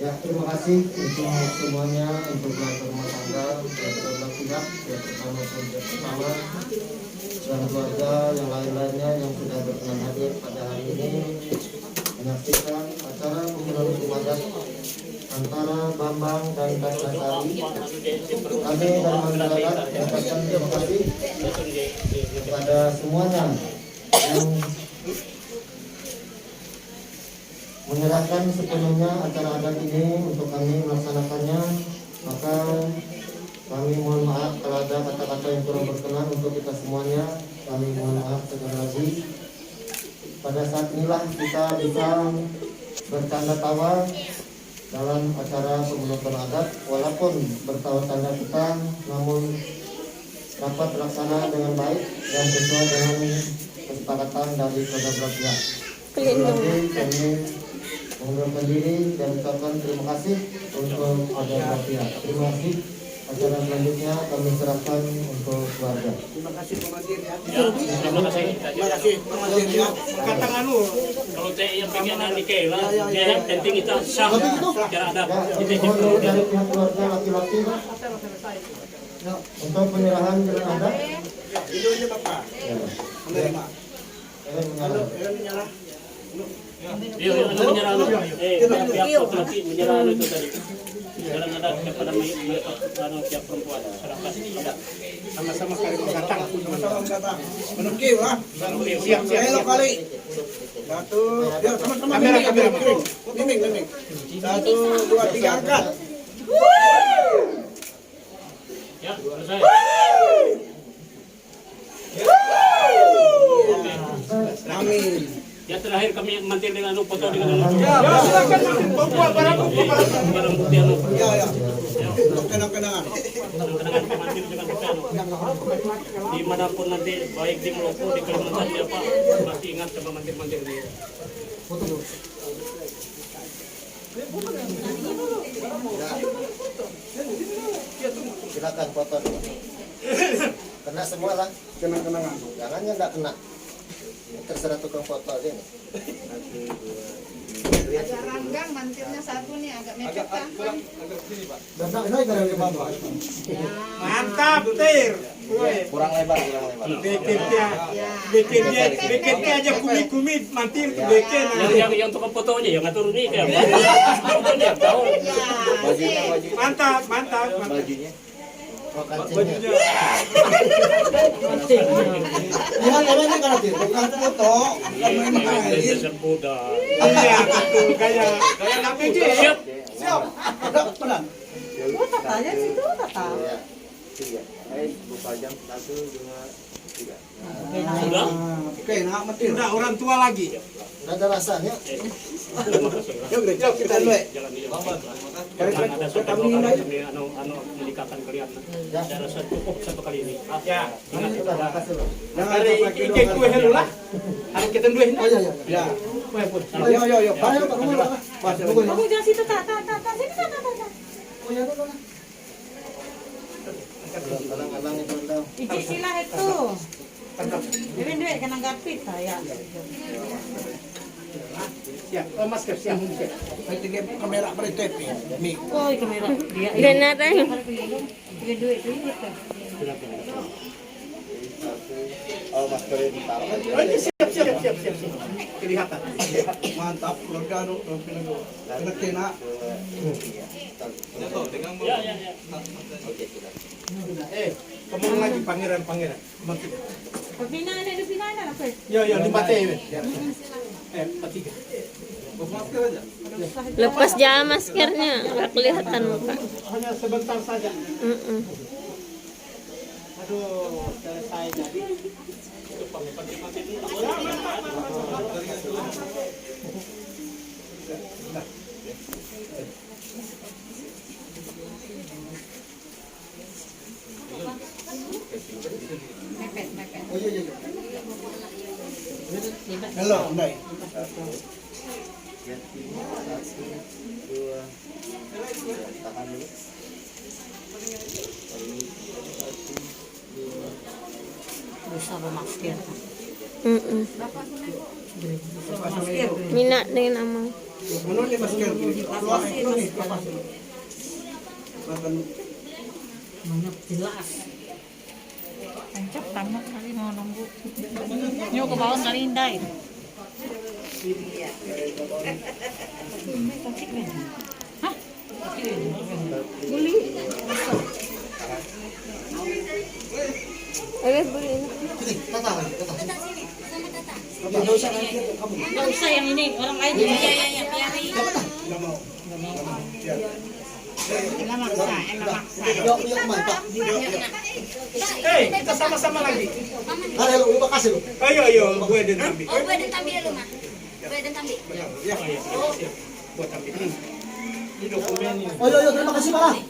Ya terima kasih untuk semuanya untuk keluarga rumah tangga yang benar pihak yang pertama dan keluarga yang lain-lainnya yang sudah berkenan hadir pada hari ini menyaksikan acara pemilihan adat antara Bambang dan Ratnasari. Kami dari masyarakat mengucapkan terima kasih kepada semuanya yang menyerahkan sepenuhnya acara adat ini untuk kami melaksanakannya. Maka kami mohon maaf kalau ada kata-kata yang kurang berkenan untuk kita semuanya. Kami mohon maaf sekali lagi. Pada saat inilah kita bisa bercanda tawa dalam acara pemenuhan adat, walaupun bertawa tanda kita, namun dapat terlaksana dengan baik dan sesuai dengan kesepakatan dari kedua belah pihak. Kami mengundurkan diri dan ucapkan terima kasih untuk kedua belah pihak. Terima kasih. Acara selanjutnya kami serahkan untuk keluarga. Terima kasih pengantin ya. Terima kasih. Terima kasih pengantin ya. Kata kalau saya yang pengen nikah lah, dia penting kita sah secara adat. Mohon dari pihak keluarga laki-laki untuk penyerahan jalan adat. Videonya Bapak. Menerima. Halo, menyerah. Iya, menyerah. Pihak laki menyerah itu tadi. Jalan adat kepada pihak perempuan. Serahkan adat. Sama-sama kali datang. Sama-sama datang. Menukil lah. Siap. Ayo kali. Satu, ya sama-sama miming. 1, 2, 3 angkat. Ya, selesai. Amin. Ya, terakhir kami mantil dengan foto dengan Ya, silakan buat barang barang bukti Ya. Kenang-kenangan. kenangan pemantil dengan bukti dimanapun nanti baik di Maluku di Kalimantan di apa pasti ingat sama mantil-mantil ini. Silakan foto dulu. Kena semua lah. Kenang-kenangan. Jangan yang nggak kena. Terserah tukang foto aja nih. Agak ranggang mantilnya satu nih, agak mepet kan. Mantap, Tir. Kurang lebar. Bikinnya aja kumit-kumit mantil tuh bikin. Yang tukang fotonya yang ngatur ini kayak fotonya tahu. Mantap. Bajunya. Bajunya. Lihat namanya kan nanti, bukan foto. Iya, betul. Kayak nabi Siap. Siap. Benar. Tatanya situ tata. Tiga. Buka jam 1, 2, 3. Sudah? Oke, nak mati. udah orang tua lagi. Nggak ada rasanya. Yuk, kita dulu. Jalan di jangan ada suatu dua kali menikahkan kalian. Saya rasa cukup satu kali ini. Ya. Ingat itu. Dari ikan kue dulu lah. Harus kita dulu ini. Oh iya. Ya. Kue pun. Yo. Ayo, tunggu lah. Kamu jangan situ tata. Sini tata. Oh ya, tunggu. Alang-alang itu undang. Iji silah itu. Ini duit kena gapit saya. Siap. Oh, masker siap. Ayo tinggal kamera pada tepi. Mi. Oh, kamera dia. Benar rin. Dia duit gitu. Oh, maskernya ditaruh. Siap. Kelihatan. Mantap, keluarga lu, kena. Ya. Ngomong lagi pangeran. Pina apa? Yo, dipakai ini. Patiga. Masker aja. Lepas jangan maskernya, nggak kelihatan muka. Hanya sebentar saja. Aduh, selesai jadi. Mepet. Oh iya. Halo, Ndai. 2. Tahan dulu. Bisa bermasker. Minat dengan amang. Mana ni masker? Keluar ni. Banyak jelas. Tancap tamat kali mau nunggu. Nyo ke bawah kali indai. Hah? Beli. Beli. Tata. Enggak usah yang ini, orang lain juga. Iya, biarin. Enak maksa. Yuk, mantap. Kita sama-sama lagi. Ayo, lu kasih lu. Ayo, gue dan Tambi. Oh, gue dan Tambi dulu, Mah. Gue dan Tambi. Buat Tambi. Ini dokumen ini. Oh iya, terima kasih Pak.